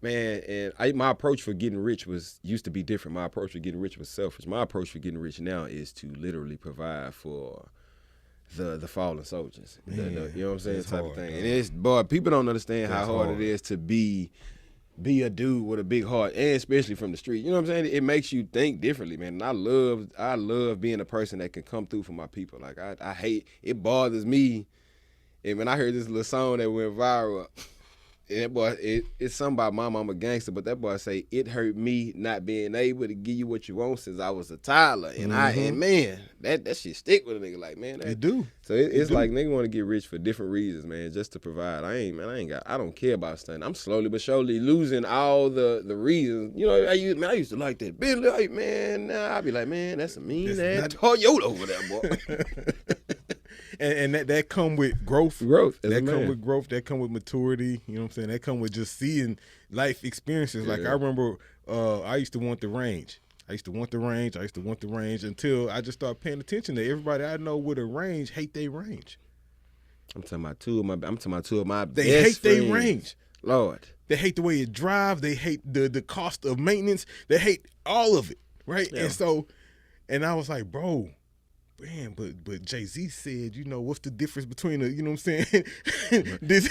man, and my approach for getting rich used to be different. My approach for getting rich was selfish. My approach for getting rich now is to literally provide for the fallen soldiers. You know what I'm saying? Type of thing. And it's, boy, people don't understand how hard it is to be a dude with a big heart, and especially from the street. You know what I'm saying? It makes you think differently, man. And I love being a person that can come through for my people. Like I hate, it bothers me. And when I heard this little song that went viral, and that boy, it's something about Mama, I'm a gangster, but that boy say, it hurt me not being able to give you what you want since I was a toddler. And and man, that shit stick with a nigga, like, man. It do. So it's like nigga want to get rich for different reasons, man, just to provide. I don't care about stunting. I'm slowly but surely losing all the reasons. You know, I used to like that Bentley, like, man, now I be like, man, that's a mean ass Toyota over there, boy. And that come with growth. That come with growth. That come with maturity. You know what I'm saying? That come with just seeing life experiences. Like I remember I used to want the range. I used to want the range until I just started paying attention to everybody I know with a range hate their range. I'm talking about two of my They best hate their range. Lord. They hate the way it drives. They hate the cost of maintenance. They hate all of it. Right? Yeah. And I was like, bro, man, but Jay-Z said, you know, what's the difference between you know what I'm saying? this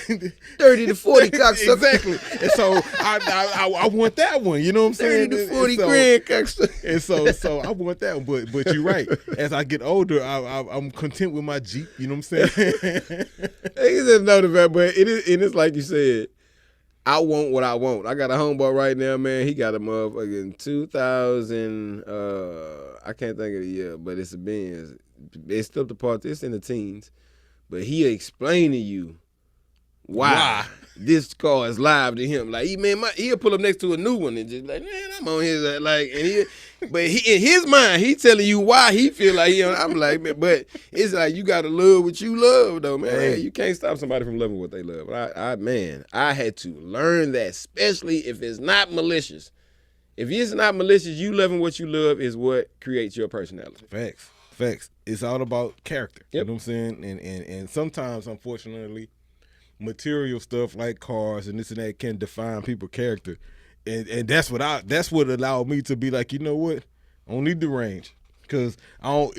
30 to 40 cocksucker. Exactly. And so I want that one, you know what I'm saying? 30 to 40 grand cocksucker. And so I want that one, but you're right. As I get older, I'm content with my Jeep, you know what I'm saying? You just know the fact, but it's like you said, I want what I want. I got a homeboy right now, man. He got a motherfucking 2000, I can't think of the year, but it's a Benz. It's still the part, it's in the teens. But he explained to you why this car is live to him. Like, he'll pull up next to a new one and just like, man, I'm on his, like, but in his mind, he telling you why he feel like I'm like, man, but it's like you gotta love what you love, though, man. Hey, you can't stop somebody from loving what they love. But I had to learn that, especially if it's not malicious. If it's not malicious, you loving what you love is what creates your personality. Facts. It's all about character. Yep. You know what I'm saying? And sometimes, unfortunately, material stuff like cars and this and that can define people's character. And that's what allowed me to be like, you know what? I don't need the range. Because now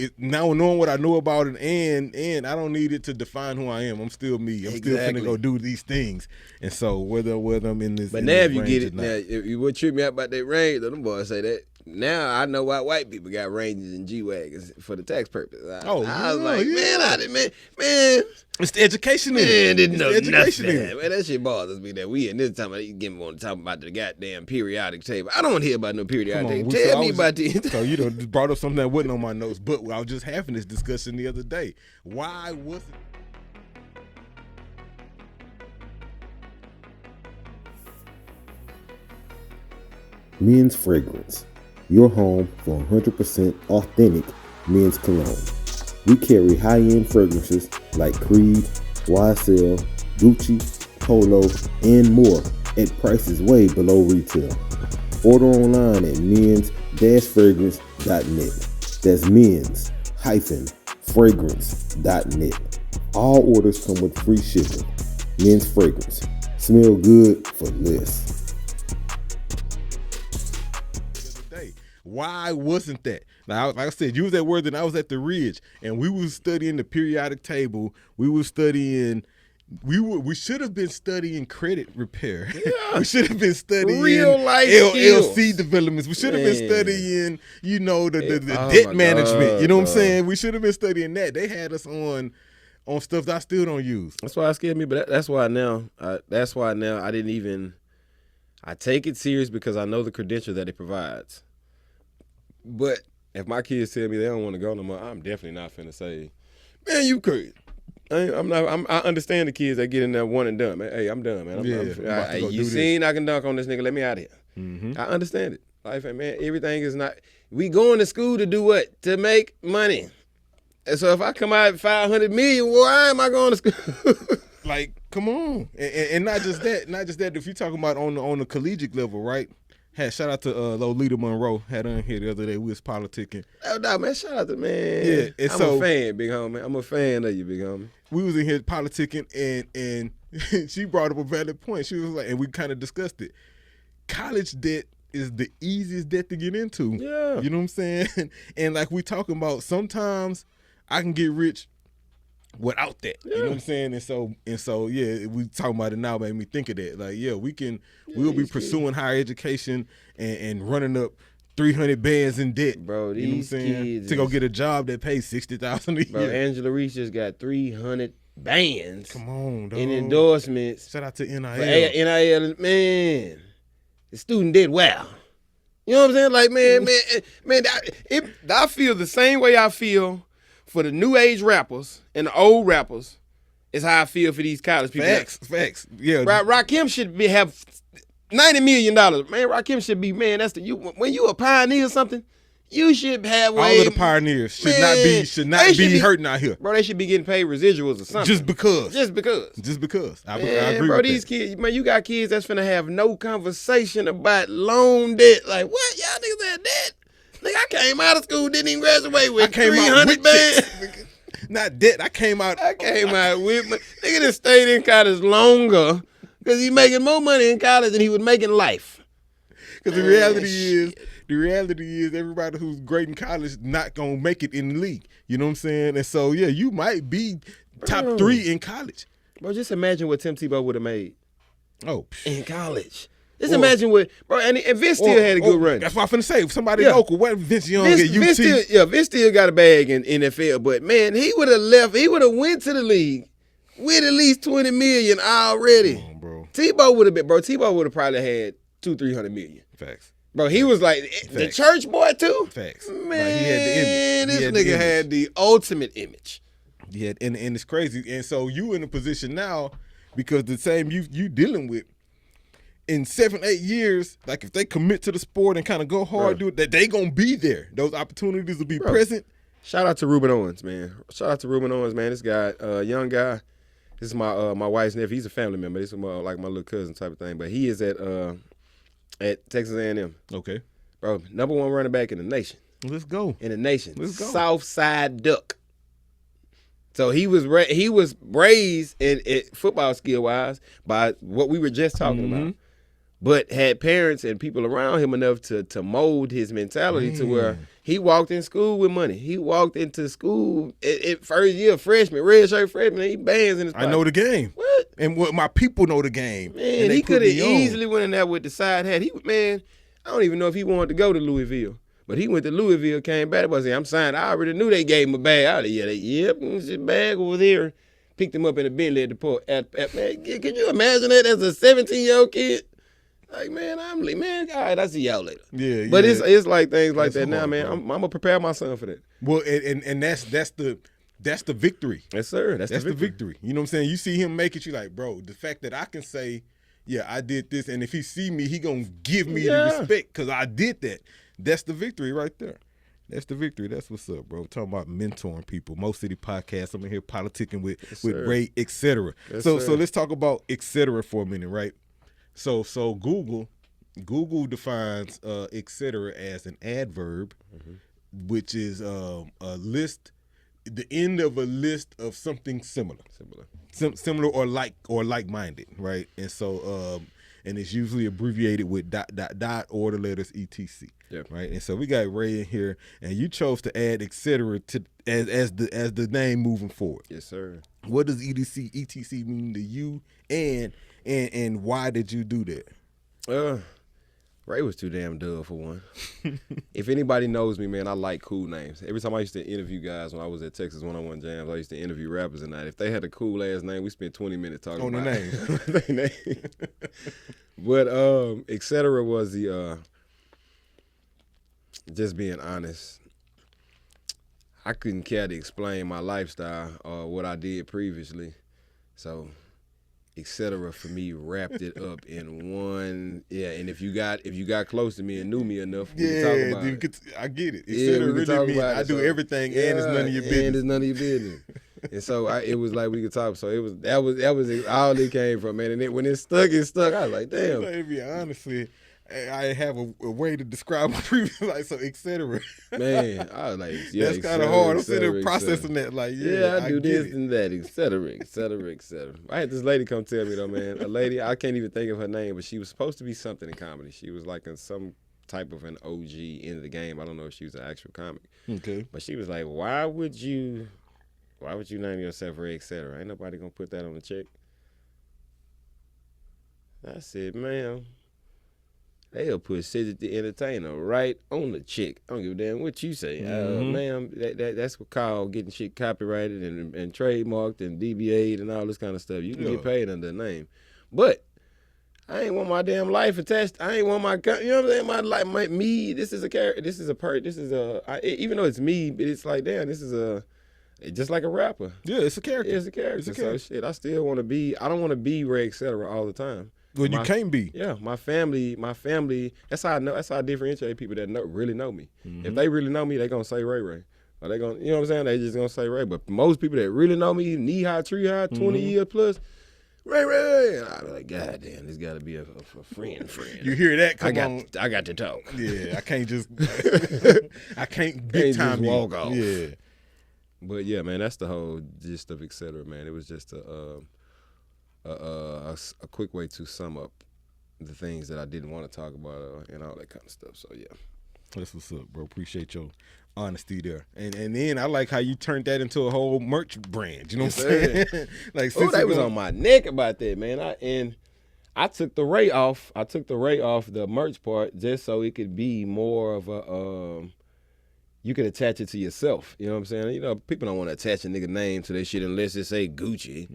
knowing what I know about it, and I don't need it to define who I am. I'm still me. I'm still finna go do these things. And so whether I'm in this, but now if you get it, now if you would trip me out about that range, though, them boys say that. Now I know why white people got Ranges and G-Wagons for the tax purpose. I was like, man, it's the education in it. Didn't know nothing. Man, that shit bothers me that we in this time you get me on talk about the goddamn periodic table. I don't want to hear about no periodic table. Tell me about this. So you just brought up something that wasn't on my notes, but I was just having this discussion the other day. Why was it? Men's Fragrance, your home for 100% authentic men's cologne. We carry high-end fragrances like Creed, YSL, Gucci, Polo, and more at prices way below retail. Order online at mens-fragrance.net. That's mens-fragrance.net. All orders come with free shipping. Men's Fragrance. Smell good for less. Why wasn't that? Like I said, you was at Worthing, I was at the Ridge, and we was studying the periodic table. We were studying. We should have been studying credit repair. Yeah. We should have been studying real life LLC developments. We should have been studying, the debt management. You know what I'm saying? We should have been studying that. They had us on stuff that I still don't use. That's why it scared me, but that's why now I didn't even. I take it serious because I know the credential that it provides. But if my kids tell me they don't want to go no more, I'm definitely not finna say, man, you crazy. I understand the kids that get in there one and done, man. Hey, I'm done, man. You seen I can dunk on this nigga. Let me out of here. Mm-hmm. I understand it. Life, man, everything is not. We going to school to do what? To make money. And so if I come out at $500 million, why am I going to school? Like, come on. And not just that. Not just that. If you're talking about on the collegiate level, right? Shout out to Lolita Monroe. Had her in here the other day. We was politicking. Oh, no, man. Shout out to, man. Yeah, I'm a fan, big homie. I'm a fan of you, big homie. We was in here politicking, and she brought up a valid point. She was like, and we kind of discussed it. College debt is the easiest debt to get into. Yeah. You know what I'm saying? And like we talking about, sometimes I can get rich without that. Yeah. You know what I'm saying? And so yeah, we talking about it now made me think of that. Like, yeah, we'll be pursuing higher education and running up 300 bands in debt. Bro, these you know what I'm saying? kids to go get a job that pays $60,000 a year. Bro, Angela Reese just got 300 bands. Come on, dog. In endorsements. Shout out to NIL. NIL, man. The student did well. You know what I'm saying? Like, man, I feel the same way I feel for the new age rappers and the old rappers is how I feel for these college people. Facts. Yeah. Rakim should have $90 million. Man, Rakim should be, man, when you a pioneer or something, you should have all of the pioneers should not be hurting out here. Bro, they should be getting paid residuals or something. Just because. I agree bro, with these that. kids, man, you got kids that's finna have no conversation about loan debt. Like, what? Y'all niggas had debt? Nigga, I came out of school, didn't even graduate with 300 bands. Not debt. I came out with my nigga that stayed in college longer because he making more money in college than he was making life. Because the reality is everybody who's great in college not gonna make it in the league. You know what I'm saying? And so yeah, you might be top 3 in college. Bro, just imagine what Tim Tebow would have made. Oh, in college. Just imagine what, bro, and Vince still had a good run. That's what I'm finna say. If somebody local, what Vince Young at UT? Vince still got a bag in NFL, but man, he would have went to the league with at least $20 million already. Come on, bro. Tebow would have probably had $200-300 million. Facts. Bro, he was like the church boy too. Facts. Man, like he had the image. This nigga had the ultimate image. Yeah, and it's crazy. And so you in a position now because the same you dealing with. In 7-8 years, like if they commit to the sport and kind of go hard, do it, that they gonna be there. Those opportunities will be present. Shout out to Ruben Owens, man. This guy, young guy. This is my wife's nephew. He's a family member. This is like my little cousin type of thing. But he is at Texas A&M. Okay, bro, number 1 running back in the nation. Let's go. In the nation. Let's go. Southside Duck. So he was raised in football skill wise by what we were just talking about. But had parents and people around him enough to mold his mentality to where he walked in school with money. He walked into school first year freshman, red shirt freshman, he bands in his pocket. I know the game. What? And what my people know the game. Man, he could have easily went in there with the side hat. I don't even know if he wanted to go to Louisville. But he went to Louisville, came back, and said, I'm signed. I already knew they gave him a bag. Yep, bag over there. Picked him up in the Bentley at the port. Man, can you imagine that as a 17-year-old kid? Like, man, all right, I'll see y'all later. Yeah, but it's like things like that now, man. I'm gonna prepare my son for that. Well, and that's the victory. Yes, sir. That's the victory. You know what I'm saying? You see him make it, you like, bro, the fact that I can say, yeah, I did this, and if he see me, he gonna give me the respect because I did that. That's the victory right there. That's the victory. That's what's up, bro. Talking about mentoring people. Mo City Podcast. I'm in here politicking with Ray, etc. So let's talk about etc. for a minute, right? So Google defines etc. as an adverb, which is a list the end of a list of something similar, similar or like-minded, right? And so, and it's usually abbreviated with ... or the letters etc. Yeah. Right. And so we got Ray in here, and you chose to add etc. to as the name moving forward. Yes, sir. What does etc mean to you, and why did you do that? Ray was too damn dumb for one. If anybody knows me, man, I like cool names. Every time I used to interview guys when I was at Texas 101 Jams, I used to interview rappers and that. If they had a cool ass name, we spent 20 minutes talking on about the name. But etc. was the just being honest. I couldn't care to explain my lifestyle or what I did previously, so etc. for me wrapped it up in one. Yeah, and if you got close to me and knew me enough, we could talk about it. I get it. Yeah, we could talk mean about it. I do everything, and it's none of your business. And it's none of your business. And so it was like we could talk. So that was all it came from, man. And when it stuck, I was like, damn. Baby, honestly, I have a way to describe my previous life, so etc. Man, I was like, yeah, that's kind of hard. I'm sitting there processing that, like, I do this and that, etc. I had this lady come tell me though, man. A lady, I can't even think of her name, but she was supposed to be something in comedy. She was like in some type of an OG in the game. I don't know if she was an actual comic. Okay. But she was like, why would you name yourself Ray, etc.? Ain't nobody gonna put that on the check. I said, ma'am, they'll put Cedric the Entertainer right on the check. I don't give a damn what you say. Ma'am, that's what called getting shit copyrighted and trademarked and DBA'd and all this kind of stuff. You can get paid under the name. But I ain't want my damn life attached. I ain't want my, you know what I'm saying? My life, me, this is a character. This is even though it's me, but it's like, damn, this is just like a rapper. Yeah, it's a character. It's a character. So shit, I still want to be, I don't want to be Ray, etc. all the time. Well, you can't be. Yeah, my family. That's how I know. That's how I differentiate people that really know me. Mm-hmm. If they really know me, they gonna say Ray. Or they gonna, you know what I'm saying? They just gonna say Ray. But most people that really know me, knee high, tree high, 20 years plus, Ray. And I be like, God damn, this got to be a friend. You hear that? Come on. I got to talk. Yeah, I can't just. I can't big time just walk off. Yeah. But yeah, man, that's the whole gist of etc. Man, it was just a quick way to sum up the things that I didn't want to talk about and all that kind of stuff. So yeah, that's what's up, bro. Appreciate your honesty there. And then I like how you turned that into a whole merch brand. You know what I'm saying? Like, they was on my neck about that, man. I took the Ray off. I took the Ray off the merch part just so it could be more of a you could attach it to yourself. You know what I'm saying? You know, people don't want to attach a nigga name to their shit unless it say Gucci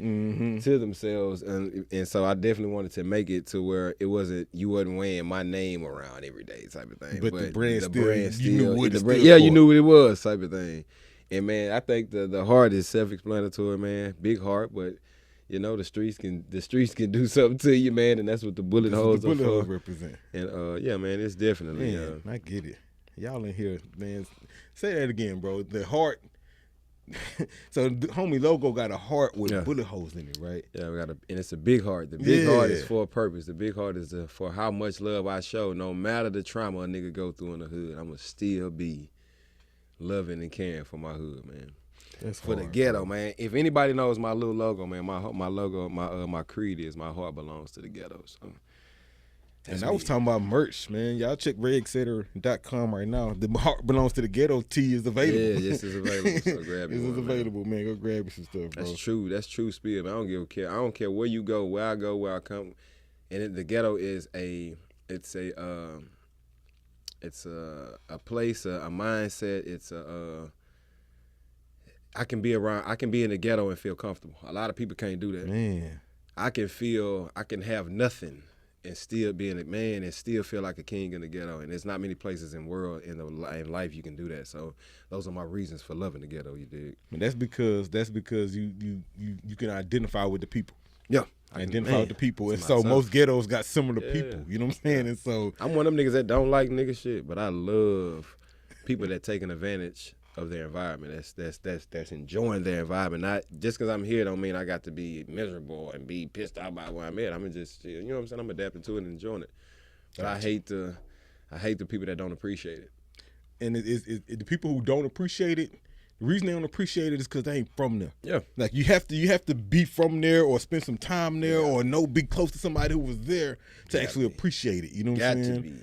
to themselves. And so I definitely wanted to make it to where you wasn't wearing my name around every day type of thing. But the brand still, you knew what it stood for. You knew what it was type of thing. And man, I think the heart is self-explanatory, man. Big heart, but you know, the streets can do something to you, man, and that's what the bullet holes are for. Represent. And yeah, man, it's definitely I get it. Y'all in here, man. Say that again, bro. The heart. So the homie logo got a heart with bullet holes in it, right? Yeah, and it's a big heart. The big heart is for a purpose. The big heart is for how much love I show. No matter the trauma a nigga go through in the hood, I'ma still be loving and caring for my hood, man. That's for hard, the ghetto, bro. man. If anybody knows my little logo, man, my logo, my creed is my heart belongs to the ghetto. So. And I was talking about merch, man. Y'all check RayEtc.com right now. The heart belongs to the ghetto tee is available. Yeah, yes, it's available. So grab it. This is available, man. Go grab you some stuff, bro. That's true. That's true spirit, man. I don't care where you go, where I go, where I come. And the ghetto is a place, a mindset. I can be in the ghetto and feel comfortable. A lot of people can't do that. Man. I can have nothing and still be in it, man, and still feel like a king in the ghetto. And there's not many places in life you can do that. So those are my reasons for loving the ghetto. You dig? And that's because you can identify with the people. Yeah, identify with the people, and so most ghettos got similar people. You know what I'm saying? And so I'm one of them niggas that don't like nigga shit, but I love people that taking advantage of their environment. That's enjoying their environment. Not just because I'm here don't mean I got to be miserable and be pissed out by where I'm at. I'm just, you know what I'm saying? I'm adapting to it and enjoying it. But I hate the people that don't appreciate it. And the people who don't appreciate it, The reason they don't appreciate it is because they ain't from there. Yeah. Like you have to be from there or spend some time there or be close to somebody who was there to actually appreciate it. You know what I'm saying? To be.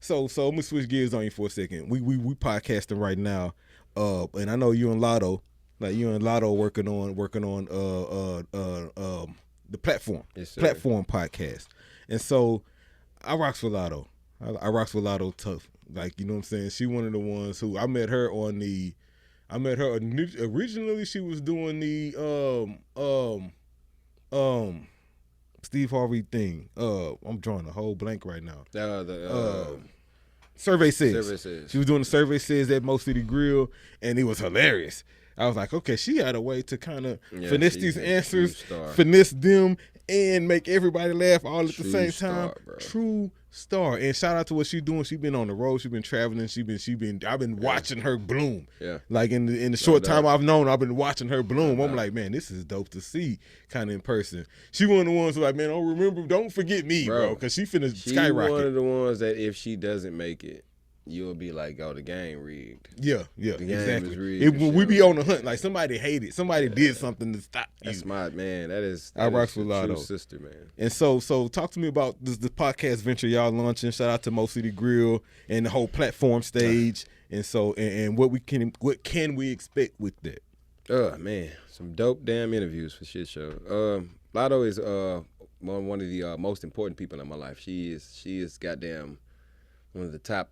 So I'm gonna switch gears on you for a second. We podcasting right now, and I know you and Lotto, working on the platform, platform podcast. And so I rocks with Lotto. I rocks with Lotto tough. Like, you know what I'm saying? She one of the ones who I met her originally. She was doing the Steve Harvey thing. I'm drawing a whole blank right now. Survey Says. She was doing the Survey Says at Mo City Grill, and it was hilarious. I was like, okay, she had a way to kind of finesse these answers, finesse them, and make everybody laugh all at the same time. True star. And shout out to what she's doing. She's been on the road. She's been traveling. I've been watching her bloom. Yeah. Like in the short time I've known, I've been watching her bloom. I'm like, man, this is dope to see kind of in person. She one of the ones who like, man, don't forget me, bro, because she finna skyrocket. She one of the ones that if she doesn't make it, you'll be like, oh, the game rigged. Yeah, the game exactly. Is rigged. When we be on the hunt, like somebody hated, somebody did something to stop you. That's my man. That is rocks with Lotto. True sister, man. And so talk to me about this podcast venture y'all launching. Shout out to Mo City Grill and the whole platform stage. And so and what can we expect with that? Man, some dope damn interviews for Shit Show. Lotto is one of the most important people in my life. She is goddamn one of the top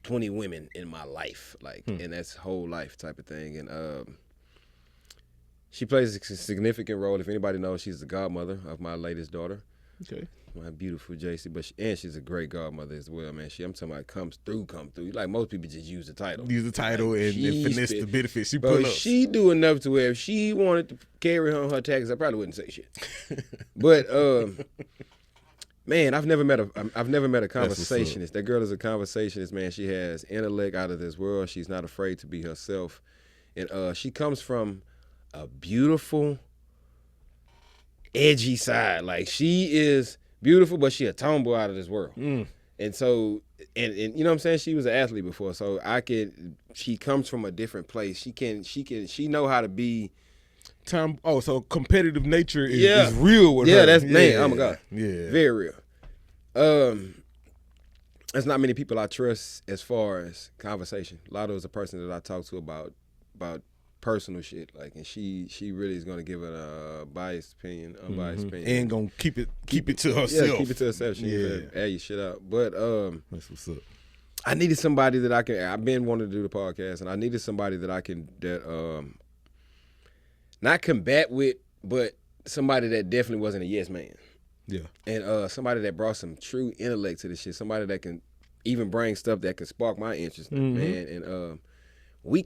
20 women in my life, and that's whole life type of thing. And she plays a significant role. If anybody knows, she's the godmother of my latest daughter. Okay. My beautiful JC, and she's a great godmother as well, man. I'm talking about come through. Like most people just use the title. And finesse the benefits. She do enough to where if she wanted to carry on her taxes, I probably wouldn't say shit. But man, I've never met a conversationist. That girl is a conversationist, man. She has intellect out of this world. She's not afraid to be herself. And she comes from a beautiful, edgy side. Like, she is beautiful, but she a tomboy out of this world. And so, and you know what I'm saying? She was an athlete before, so she comes from a different place. She know how to be. So competitive nature is real with her. Yeah, that's man. Oh my God. Yeah, very real. There's not many people I trust as far as conversation. Lotto is a person that I talk to about personal shit, and she really is gonna give it a unbiased opinion, and gonna keep it to herself. Yeah, keep it to herself. She ain't air your shit out. But that's what's up. I needed somebody that I've been wanting to do the podcast, and I needed somebody that not combat with, but somebody that definitely wasn't a yes man. Yeah. And somebody that brought some true intellect to this shit. Somebody that can even bring stuff that can spark my interest, man. And me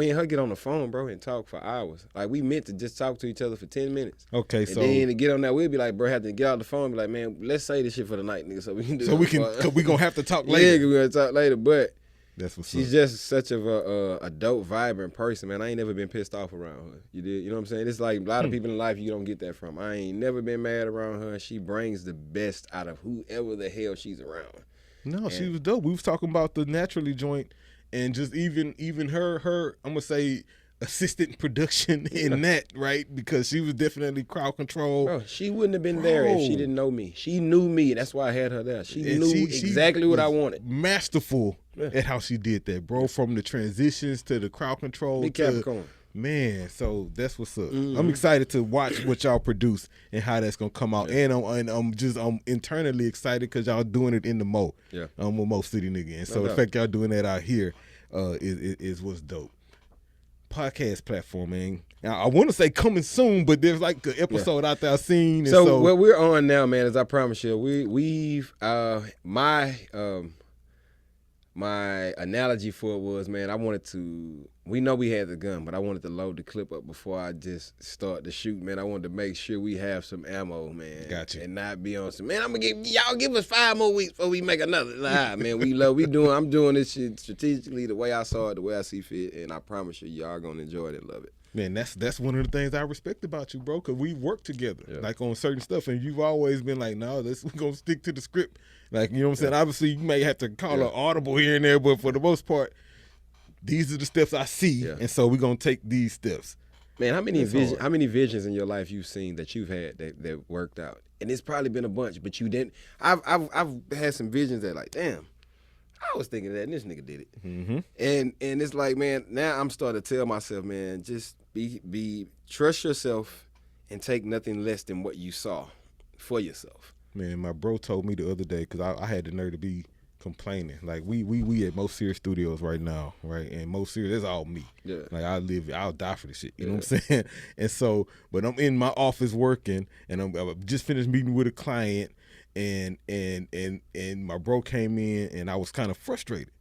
and her get on the phone, bro, and talk for hours. Like, we meant to just talk to each other for 10 minutes. Okay, and then to get on that, we'll be like, bro, have to get out the phone and be like, man, let's say this shit for the night, nigga, so we can do cause we gonna have to talk later. Yeah, we're gonna talk later, but that's what's she's just such a dope, vibrant person, man. I ain't never been pissed off around her. You know what I'm saying? It's like a lot of people in life you don't get that from. I ain't never been mad around her. She brings the best out of whoever the hell she's around. No, she was dope. We was talking about the Naturally joint, and just even her I'm gonna say assistant production in that, right? Because she was definitely crowd control. Bro, she wouldn't have been there if she didn't know me. She knew me. That's why I had her there. She knew exactly what I wanted. Masterful at how she did that, bro. From the transitions to the crowd control. Big Capricorn. Man, so that's what's up. I'm excited to watch what y'all produce and how that's gonna come out. And I'm internally excited because y'all doing it in the Mo. Yeah. I'm a Mo City nigga, and so the fact y'all doing that out here is what's dope. Podcast platform, man. Now, I want to say coming soon, but there's like an episode out there I've seen. And so what we're on now, man, as I promise you, my analogy for it was, man, we know we had the gun, but I wanted to load the clip up before I just start the shoot, man. I wanted to make sure we have some ammo, man. Gotcha. And not be on some, man, I'm going to give us 5 more weeks before we make another. Nah, man, I'm doing this shit strategically the way I saw it, the way I see fit, and I promise you, y'all going to enjoy it and love it. Man, that's one of the things I respect about you, bro, because we work together, like on certain stuff, and you've always been like, no, we're going to stick to the script. Like, you know what I'm saying? Obviously, you may have to call an audible here and there, but for the most part, these are the steps I see, and so we're gonna take these steps. Man, how many visions in your life you've seen that you've had that worked out? And it's probably been a bunch, but you didn't. I've had some visions that like, damn, I was thinking of that, and this nigga did it. Mm-hmm. And it's like, man, now I'm starting to tell myself, man, just trust yourself and take nothing less than what you saw for yourself. Man, my bro told me the other day, because I had the nerve to be complaining. Like, we at Most Serious Studios right now, right? And Most Serious, that's all me. Yeah. Like, I'll die for this shit. You know what I'm saying? And so, but I'm in my office working, and I just finished meeting with a client, and my bro came in, and I was kind of frustrated.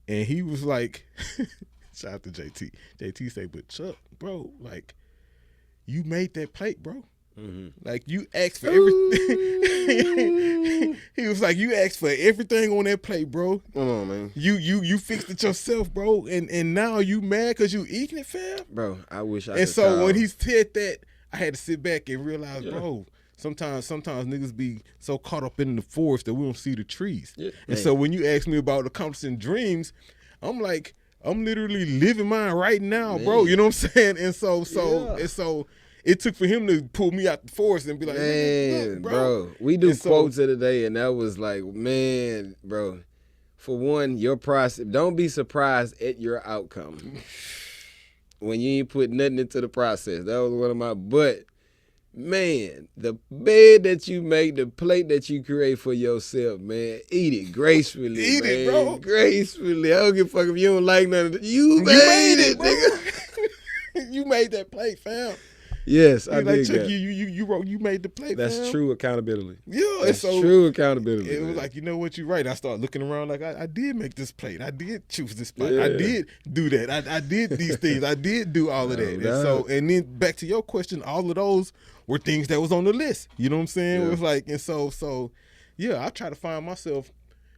And he was like, shout out to JT. JT say, but Chuck, bro, like, you made that plate, bro. Mm-hmm. Like, you asked for everything. He was like, you asked for everything on that plate, bro. Come on, man. You fixed it yourself, bro. And now you mad because you eating it, fam? Bro, I wish I could. And so when he said that, I had to sit back and realize, bro, sometimes niggas be so caught up in the forest that we don't see the trees. Yeah, and so when you ask me about accomplishing dreams, I'm like, I'm literally living mine right now, bro. You know what I'm saying? And so it took for him to pull me out the forest and be like, man, look, bro. We do quotes of the day, and that was like, man, bro, for one, your process, don't be surprised at your outcome. When you ain't put nothing into the process. That was one of my, but man, the bed that you make, the plate that you create for yourself, man, eat it gracefully. Eat it, bro. Gracefully. I don't give a fuck if you don't like none of it. You made it, nigga. You made that plate, fam. Yes, I like, did Chuck, that. You made the plate. That's fam. true accountability. Yeah, that's true accountability. It was like, you know what, you're right. I started looking around like, I did make this plate. I did choose this spot. I did do that. I did these things. I did do all of that. And then back to your question, all of those were things that was on the list. You know what I'm saying? Yeah. It was like, and so yeah, I try to find myself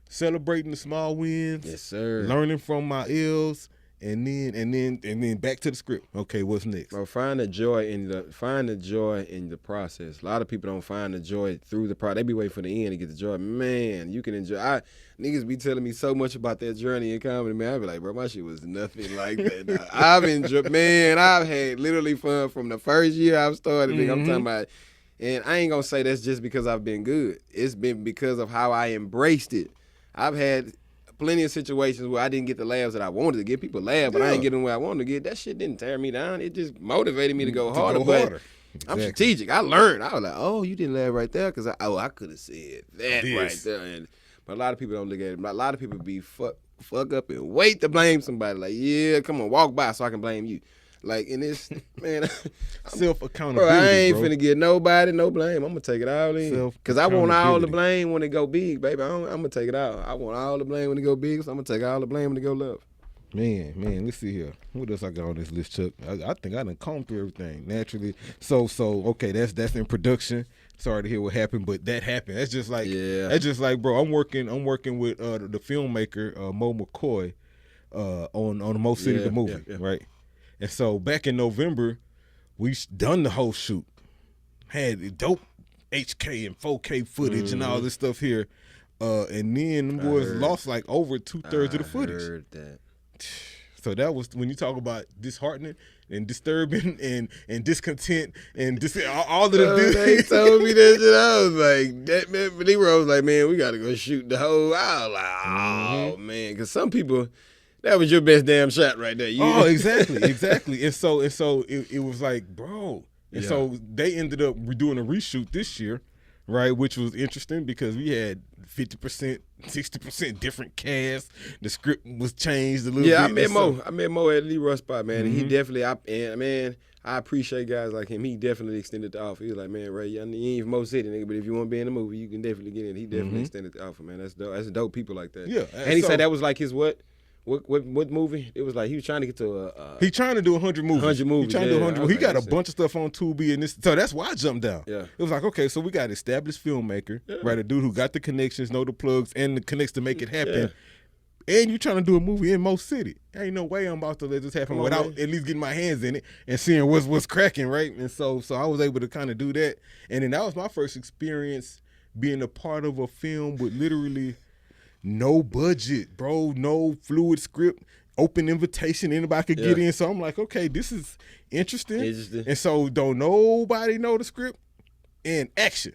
celebrating the small wins. Yes, sir. Learning from my ills. And then back to the script. Okay, what's next? Bro, find the joy in the process. A lot of people don't find the joy through the process. They be waiting for the end to get the joy. Man, you can enjoy. Niggas be telling me so much about their journey in comedy. Man, I be like, bro, my shit was nothing like that. I've had literally fun from the first year I've started. Mm-hmm. I'm talking about, and I ain't gonna say that's just because I've been good. It's been because of how I embraced it. I've had plenty of situations where I didn't get the laughs that I wanted to get. People laugh, but I ain't getting where I wanted to get. That shit didn't tear me down. It just motivated me to go harder. Exactly. I'm strategic. I learned. I was like, oh, you didn't laugh right there because I could have said that right there. But a lot of people don't look at it. A lot of people be fuck up and wait to blame somebody. Like, yeah, come on, walk by so I can blame you. Like, and it's, man, self-accountability, bro. I ain't finna get nobody no blame. I'm gonna take it all in. Because I want all the blame when it go big, baby. I'm gonna take it out. I want all the blame when it go big, so I'm gonna take all the blame when it go left. Man, let's see here. What else I got on this list, Chuck? I think I done combed through everything naturally. So okay, that's in production. Sorry to hear what happened, but that happened. That's just like bro, I'm working with the filmmaker Mo McCoy on the Mo City the movie, right? And so back in November, we done the whole shoot. Had dope HK and 4K footage and all this stuff here. And then them boys lost like over 2/3 of the footage. I heard that. So that was, when you talk about disheartening and disturbing and discontent and all of the they told me that shit. I was like, that man, Leroy was like, man, we got to go shoot the whole. I was like, oh man, because some people. That was your best damn shot right there. Exactly. And so it was like, bro. And so they ended up doing a reshoot this year, right? Which was interesting because we had 50%, 60% different cast. The script was changed a little bit. Yeah, I met Mo at Leroy's spot, man. And he definitely, I appreciate guys like him. He definitely extended the offer. He was like, man, Ray, you ain't from Mo City, nigga, but if you want to be in the movie, you can definitely get in. He definitely extended the offer, man. That's dope. That's dope people like that. Yeah. And he said that was like his what? What movie? It was like he was trying to get to he trying to do 100 movies. 100 movies. He trying to do 100 movies. He got a bunch of stuff on Tubi and this. So that's why I jumped down. Yeah. It was like, okay, so we got an established filmmaker, right? A dude who got the connections, know the plugs, and the connects to make it happen. Yeah. And you trying to do a movie in Mo City. Ain't no way I'm about to let this happen without at least getting my hands in it and seeing what's cracking, right? And so I was able to kind of do that. And then that was my first experience being a part of a film with literally no budget, bro, no fluid script. open invitation. Anybody could get in. So I'm like, okay, this is interesting. And so don't nobody know the script. In action.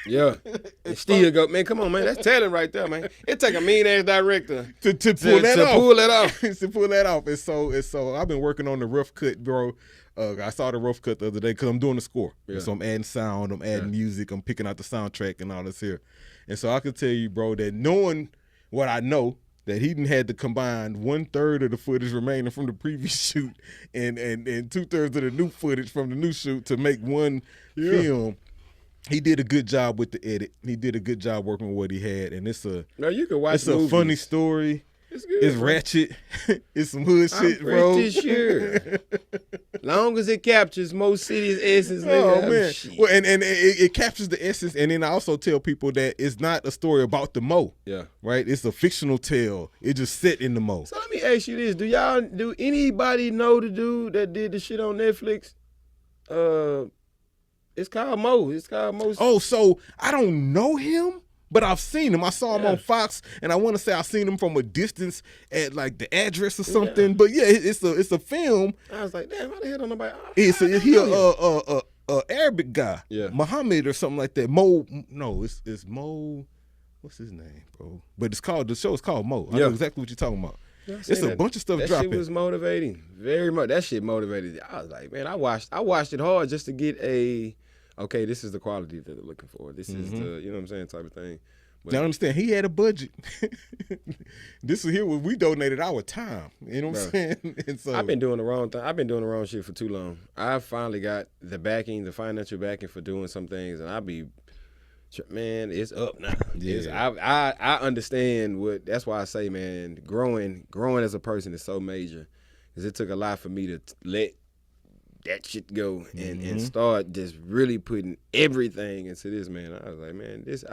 Yeah. And still go, man, come on, man. That's talent right there, man. It take a mean-ass director to pull that off. To pull that off. And so I've been working on the rough cut, bro. I saw the rough cut the other day because I'm doing the score. Yeah. So I'm adding sound, I'm adding music, I'm picking out the soundtrack and all this here. And so I can tell you, bro, that knowing what I know, that he didn't had to combine 1/3 of the footage remaining from the previous shoot and 2/3 of the new footage from the new shoot to make one film. He did a good job with the edit. He did a good job working with what he had, and it's a you can watch. It's a funny story. It's good. It's ratchet. It's some hood shit, bro. Pretty sure. Long as it captures most cities' essence. Oh man. Well, and it captures the essence, and then I also tell people that it's not a story about the Mo. Yeah. Right. It's a fictional tale. It just set in the Mo. So let me ask you this: do anybody know the dude that did the shit on Netflix? It's called Mo. Oh, so I don't know him. But I've seen him. I saw him on Fox, and I want to say I've seen him from a distance at like the address or something. Yeah. But yeah, it's a film. I was like, damn, how the hell don't nobody? He a Arabic guy, Muhammad or something like that. Mo, no, it's Mo. What's his name, bro? But the show is called Mo. I know exactly what you're talking about. Yeah, it's a bunch of stuff dropping. That shit was motivating, very much. That shit motivated. I was like, man, I watched it hard just to get okay, this is the quality that they're looking for. This is the, you know what I'm saying, type of thing. But I understand. He had a budget. This is here where we donated our time. You know what I'm saying? And so I've been doing the wrong thing. I've been doing the wrong shit for too long. I finally got the financial backing for doing some things, and man, it's up now. Yeah. I understand that's why I say, man, growing as a person is so major, because it took a lot for me to let that shit go and start just really putting everything into this, man. I was like, man, just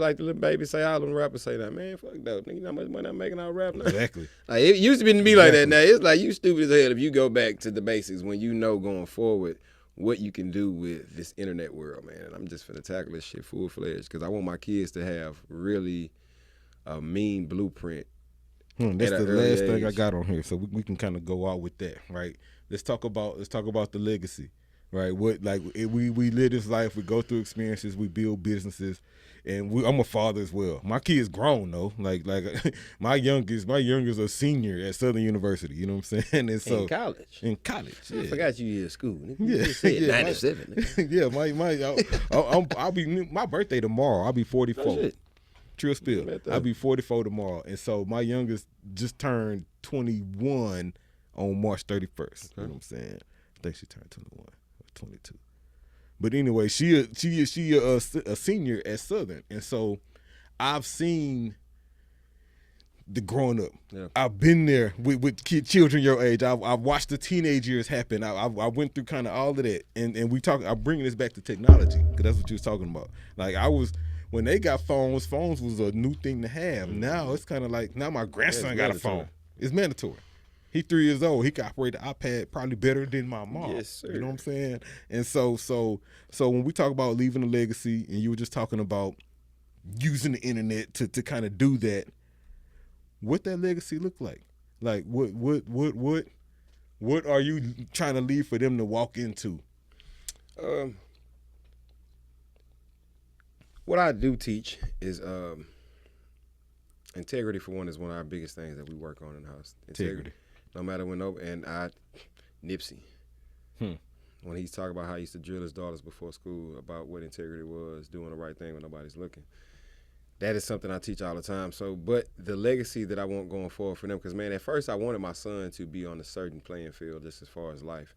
like the little baby say, all them rappers say that, man, fuck that, nigga, you know how much money I'm making out rap now? Exactly. Like, it used to be like that. Now it's like you stupid as hell if you go back to the basics when you know going forward what you can do with this internet world, man. And I'm just finna tackle this shit full-fledged because I want my kids to have really a mean blueprint. That's the last thing I got on here, so we can kind of go out with that, right? Let's talk about the legacy, right? We live this life, we go through experiences, we build businesses, and I'm a father as well. My kid's grown though, like my youngest a senior at Southern University. You know what I'm saying? And so in college. Yeah. I forgot you in school. Yeah, you said 97. Yeah, I'll be my birthday tomorrow. I'll be 44. Oh, Trill spill. I'll be 44 tomorrow, and so my youngest just turned 21. On March 31st. Okay. You know what I'm saying? I think she turned 21 or 22. But anyway, she a senior at Southern. And so I've seen the growing up. Yeah. I've been there with children your age. I've watched the teenage years happen. I went through kind of all of that. And I'm bringing this back to technology because that's what you was talking about. Like when they got phones was a new thing to have. Now it's kind of like, now my grandson got a phone. It's mandatory. He's 3 years old. He can operate the iPad probably better than my mom. Yes, sir. You know what I'm saying? And so when we talk about leaving a legacy, and you were just talking about using the internet to kind of do that, what that legacy look like? Like what are you trying to leave for them to walk into? What I do teach is integrity, for one, is one of our biggest things that we work on in the house. Integrity. No matter Nipsey, when he's talking about how he used to drill his daughters before school about what integrity was, doing the right thing when nobody's looking. That is something I teach all the time. So, but the legacy that I want going forward for them, because, man, at first I wanted my son to be on a certain playing field just as far as life.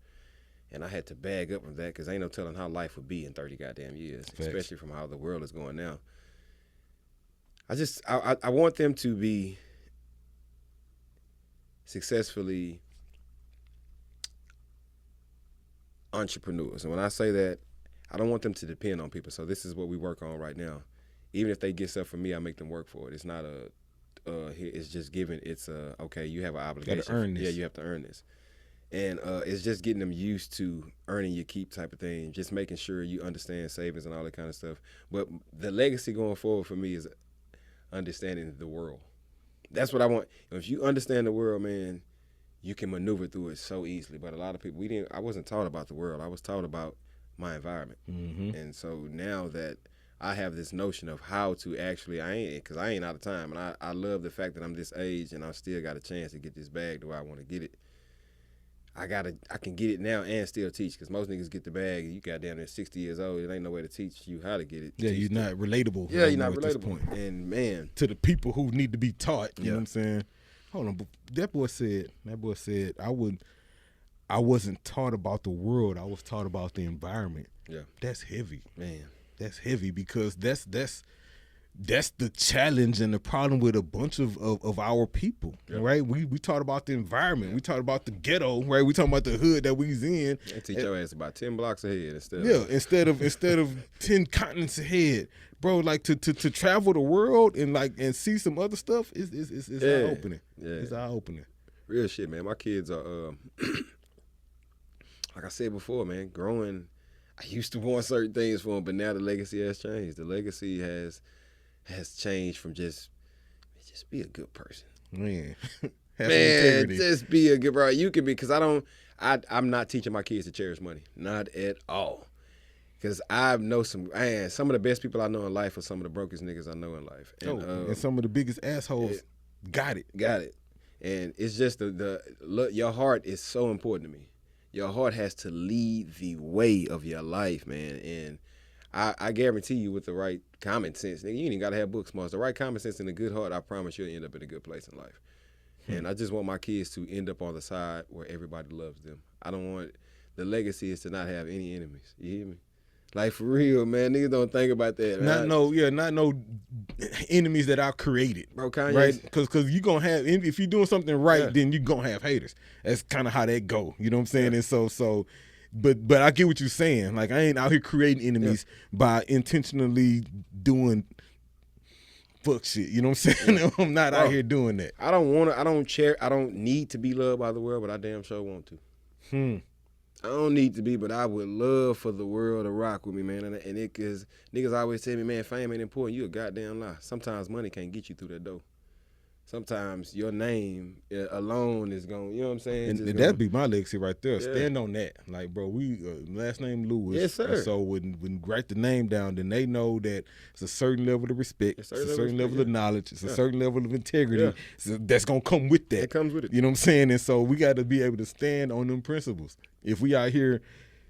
And I had to bag up from that because ain't no telling how life would be in 30 goddamn years, especially from how the world is going now. I want them to be successfully entrepreneurs. And when I say that, I don't want them to depend on people. So this is what we work on right now. Even if they get stuff from me, I make them work for it. It's not it's just given. It's okay, you have an obligation. You gotta earn this. Yeah, you have to earn this. And it's just getting them used to earning your keep type of thing, just making sure you understand savings and all that kind of stuff. But the legacy going forward for me is understanding the world. That's what I want. If you understand the world, man, you can maneuver through it so easily. But a lot of people, I wasn't taught about the world. I was taught about my environment. Mm-hmm. And so now that I have this notion of how to actually, because I ain't out of time. And I love the fact that I'm this age and I still got a chance to get this bag the way I want to get it. I can get it now and still teach, because most niggas get the bag and you got down there 60 years old. It ain't no way to teach you how to get it. Yeah, you're not relatable. Yeah, you're not relatable. And man, to the people who need to be taught, you know what I'm saying? Hold on, that boy said I wasn't taught about the world. I was taught about the environment. Yeah, that's heavy, man. That's heavy, because that's the challenge and the problem with a bunch of our people, right? We taught about the environment. We taught about the ghetto, right? We talking about the hood that we's in. They teach your ass about 10 blocks ahead instead of 10 continents ahead, bro. Like to travel the world and see some other stuff is eye opening. Yeah, it's eye opening. Real shit, man. My kids are like I said before, man. Growing, I used to want certain things for them, but now the legacy has changed. The legacy has changed from just be a good person. Man, just be a good bro. You can be, because I'm not teaching my kids to cherish money. Not at all. Because I know some of the best people I know in life are some of the brokest niggas I know in life. And some of the biggest assholes got it. And it's just look, your heart is so important to me. Your heart has to lead the way of your life, man. And I guarantee you, with the right common sense, nigga, you ain't even got to have book smarts. The right common sense and a good heart, I promise you'll end up in a good place in life. And I just want my kids to end up on the side where everybody loves them. I don't want, the legacy is to not have any enemies. You hear me? Like, for real, man. Niggas don't think about that. Not no enemies that I created. Bro, Kanye. Right? Because you going to have, if you're doing something right, then you going to have haters. That's kind of how that go. You know what I'm saying? And so but I get what you're saying. Like, I ain't out here creating enemies by intentionally doing fuck shit. You know what I'm saying? I'm not out here doing that. I don't need to be loved by the world, but I damn sure want to. I don't need to be, but I would love for the world to rock with me, man. And it, cause niggas always tell me, man, fame ain't important. You a goddamn lie. Sometimes money can't get you through that door. Sometimes your name alone is going, you know what I'm saying? And that'd be my legacy right there. Yeah. Stand on that. Like, bro, we last name Lewis. Yes, sir. And so when write the name down, then they know that it's a certain level of respect, it's a certain level of knowledge, it's a certain level of integrity that's going to come with that. It comes with it. You know what I'm saying? And so we got to be able to stand on them principles. If we out here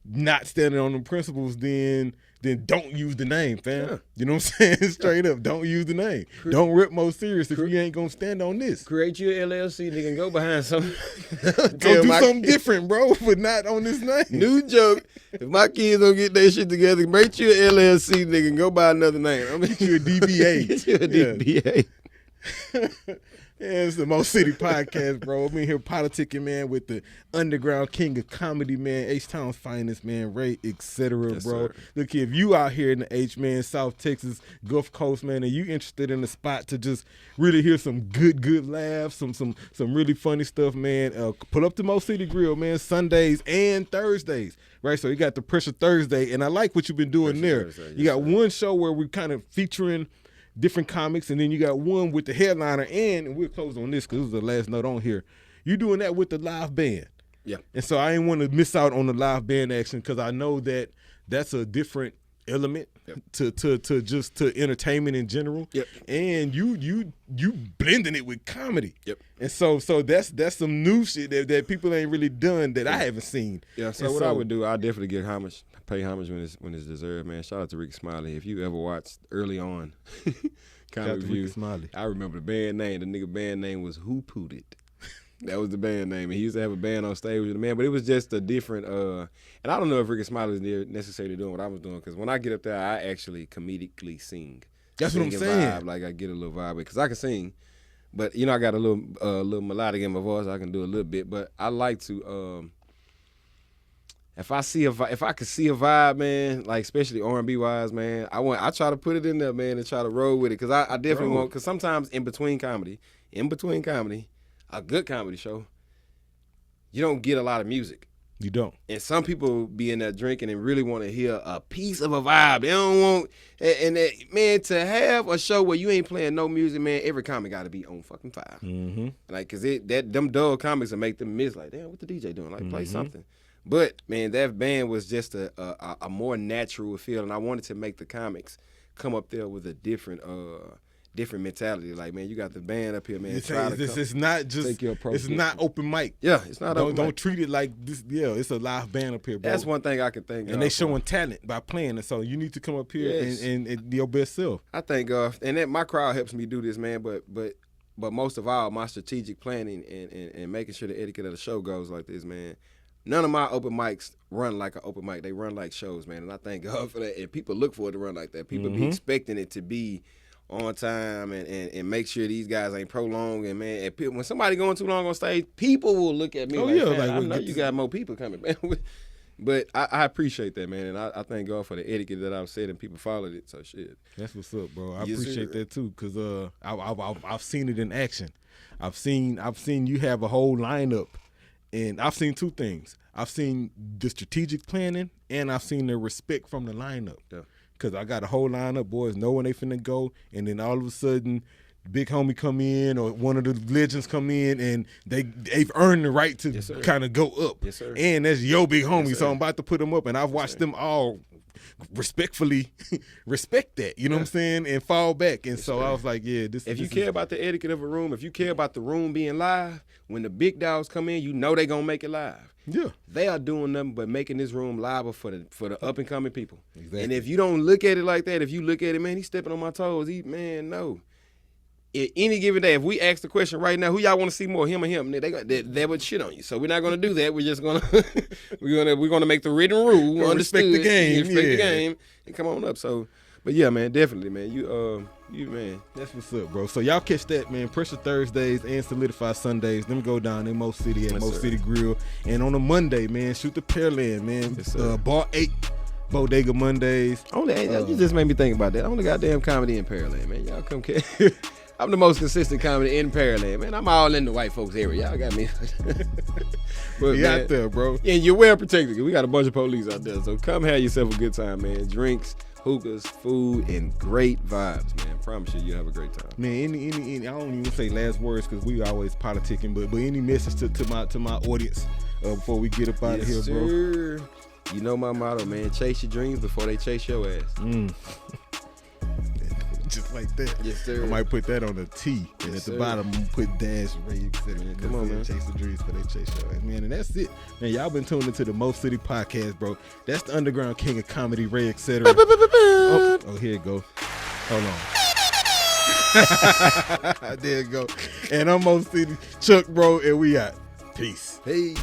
not standing on them principles, then don't use the name, fam. Yeah. You know what I'm saying? Straight up, don't use the name. Don't rip Mo serious if you ain't gonna stand on this. Create you an LLC, nigga, and go behind something. Go do something different, bro, but not on this name. New joke. If my kids don't get their shit together, make you an LLC, nigga, and go buy another name. I mean, you a DBA. Get you a DBA. Yeah, it's the Mo City Podcast, bro. I'm in here politicking, man, with the underground king of comedy, man, H-Town's finest, man, Ray, etc., yes, bro. Sir. Look, if you out here in the H, man, South Texas, Gulf Coast, man, and you interested in a spot to just really hear some good laughs, some really funny stuff, man, pull up to Mo City Grill, man, Sundays and Thursdays, right? So you got the Pressure Thursday, and I like what you've been doing there. Thursday, you got one show where we're kind of featuring different comics, and then you got one with the headliner, and we'll close on this because this is the last note on here. You doing that with the live band. Yeah. And so I ain't want to miss out on the live band action, because I know that that's a different element to entertainment in general. Yep. And you blending it with comedy. Yep. And so that's some new shit that people ain't really done that I haven't seen. Yeah. So what I would do, I'll definitely give homage. Pay homage when it's deserved, man. Shout out to Ricky Smiley. If you ever watched early on Comedy Review, I remember the band name. The nigga band name was Who Pooed It. That was the band name. And he used to have a band on stage with the man, but it was just a different, and I don't know if Ricky Smiley was necessarily doing what I was doing, because when I get up there, I actually comedically sing. That's what I'm saying. Vibe, like, I get a little vibe, because I can sing, but, you know, I got a little melodic in my voice. I can do a little bit, but I like to, if I could see a vibe, man, like especially R&B wise, man, I try to put it in there, man, and try to roll with it, because I definitely want, because sometimes in between comedy, a good comedy show, you don't get a lot of music. You don't. And some people be in there drinking and really want to hear a piece of a vibe. They don't want, man, to have a show where you ain't playing no music, man, every comic got to be on fucking fire. Mm-hmm. Like, cause them dull comics will make them miss. Like, damn, what the DJ doing? Like, play something. But man, that band was just a more natural feel, and I wanted to make the comics come up there with a different mentality. Like, man, you got the band up here, man. It's not just. It's not open mic. Yeah, it's not open mic. Don't treat it like this. Yeah, it's a live band up here, bro. That's one thing I can think of. And they showing talent by playing it, so you need to come up here and be your best self. I think, and my crowd helps me do this, man. But most of all, my strategic planning and making sure the etiquette of the show goes like this, man. None of my open mics run like an open mic. They run like shows, man. And I thank God for that. And people look for it to run like that. People be expecting it to be on time and make sure these guys ain't prolonged. And, man, and people, when somebody going too long on stage, people will look at me I know you got more people coming, man. But I appreciate that, man. And I thank God for the etiquette that I've said and people followed it. So, shit. That's what's up, bro. I appreciate that, too, because I've seen it in action. I've seen you have a whole lineup. And I've seen two things. I've seen the strategic planning, and I've seen the respect from the lineup. Yeah. Because I got a whole lineup, boys know when they finna go, and then all of a sudden, big homie come in or one of the legends come in, and they've earned the right to kind of go up. Yes, sir. And that's your big homie, so I'm about to put them up, and I've watched them all respectfully respect that, you know what I'm saying, and fall back. And so I was like, yeah, if you care about the etiquette of a room, if you care about the room being live, when the big dogs come in, you know they gonna make it live. Yeah, they are doing nothing but making this room live for the up and coming people. Exactly. And if you don't look at it like that, if you look at it, man, he's stepping on my toes. No. Any given day, if we ask the question right now, who y'all want to see more, him or him? They would shit on you. So we're not gonna do that. We're just gonna we're gonna make the written rule. Respect the game. Respect the game and come on up. So, but yeah, man, definitely, man. You man. That's what's up, bro. So y'all catch that, man. Pressure Thursdays and Solidify Sundays. Them go down in Mo City at Mo City Grill. And on a Monday, man, shoot the Pearland, man. Yes, Bar 8. Bodega Mondays. You just made me think about that. Only goddamn comedy in Pearland, man. Y'all come catch. I'm the most consistent comedy in Pearland, man. I'm all in the white folks area. Y'all got me. But man, out there, bro. Yeah, you're well protected. We got a bunch of police out there. So come have yourself a good time, man. Drinks, hookahs, food, and great vibes, man. Promise you, you'll have a great time. Man, any I don't even say last words because we always politicking, but any message to my audience before we get up out of here, sir. Bro? You know my motto, man. Chase your dreams before they chase your ass. Just like that. Yes, sir. I might put that on a T. And at the bottom, I'm going to put dash Ray. Come on, man. Chase the dreams before they chase your ass. Man, and that's it. Man, y'all been tuned into the Mo City Podcast, bro. That's the underground king of comedy, Ray, etc. Oh, here it go. Hold on. There it go. And I'm Mo City Chuck, bro, and we out. Peace. Hey.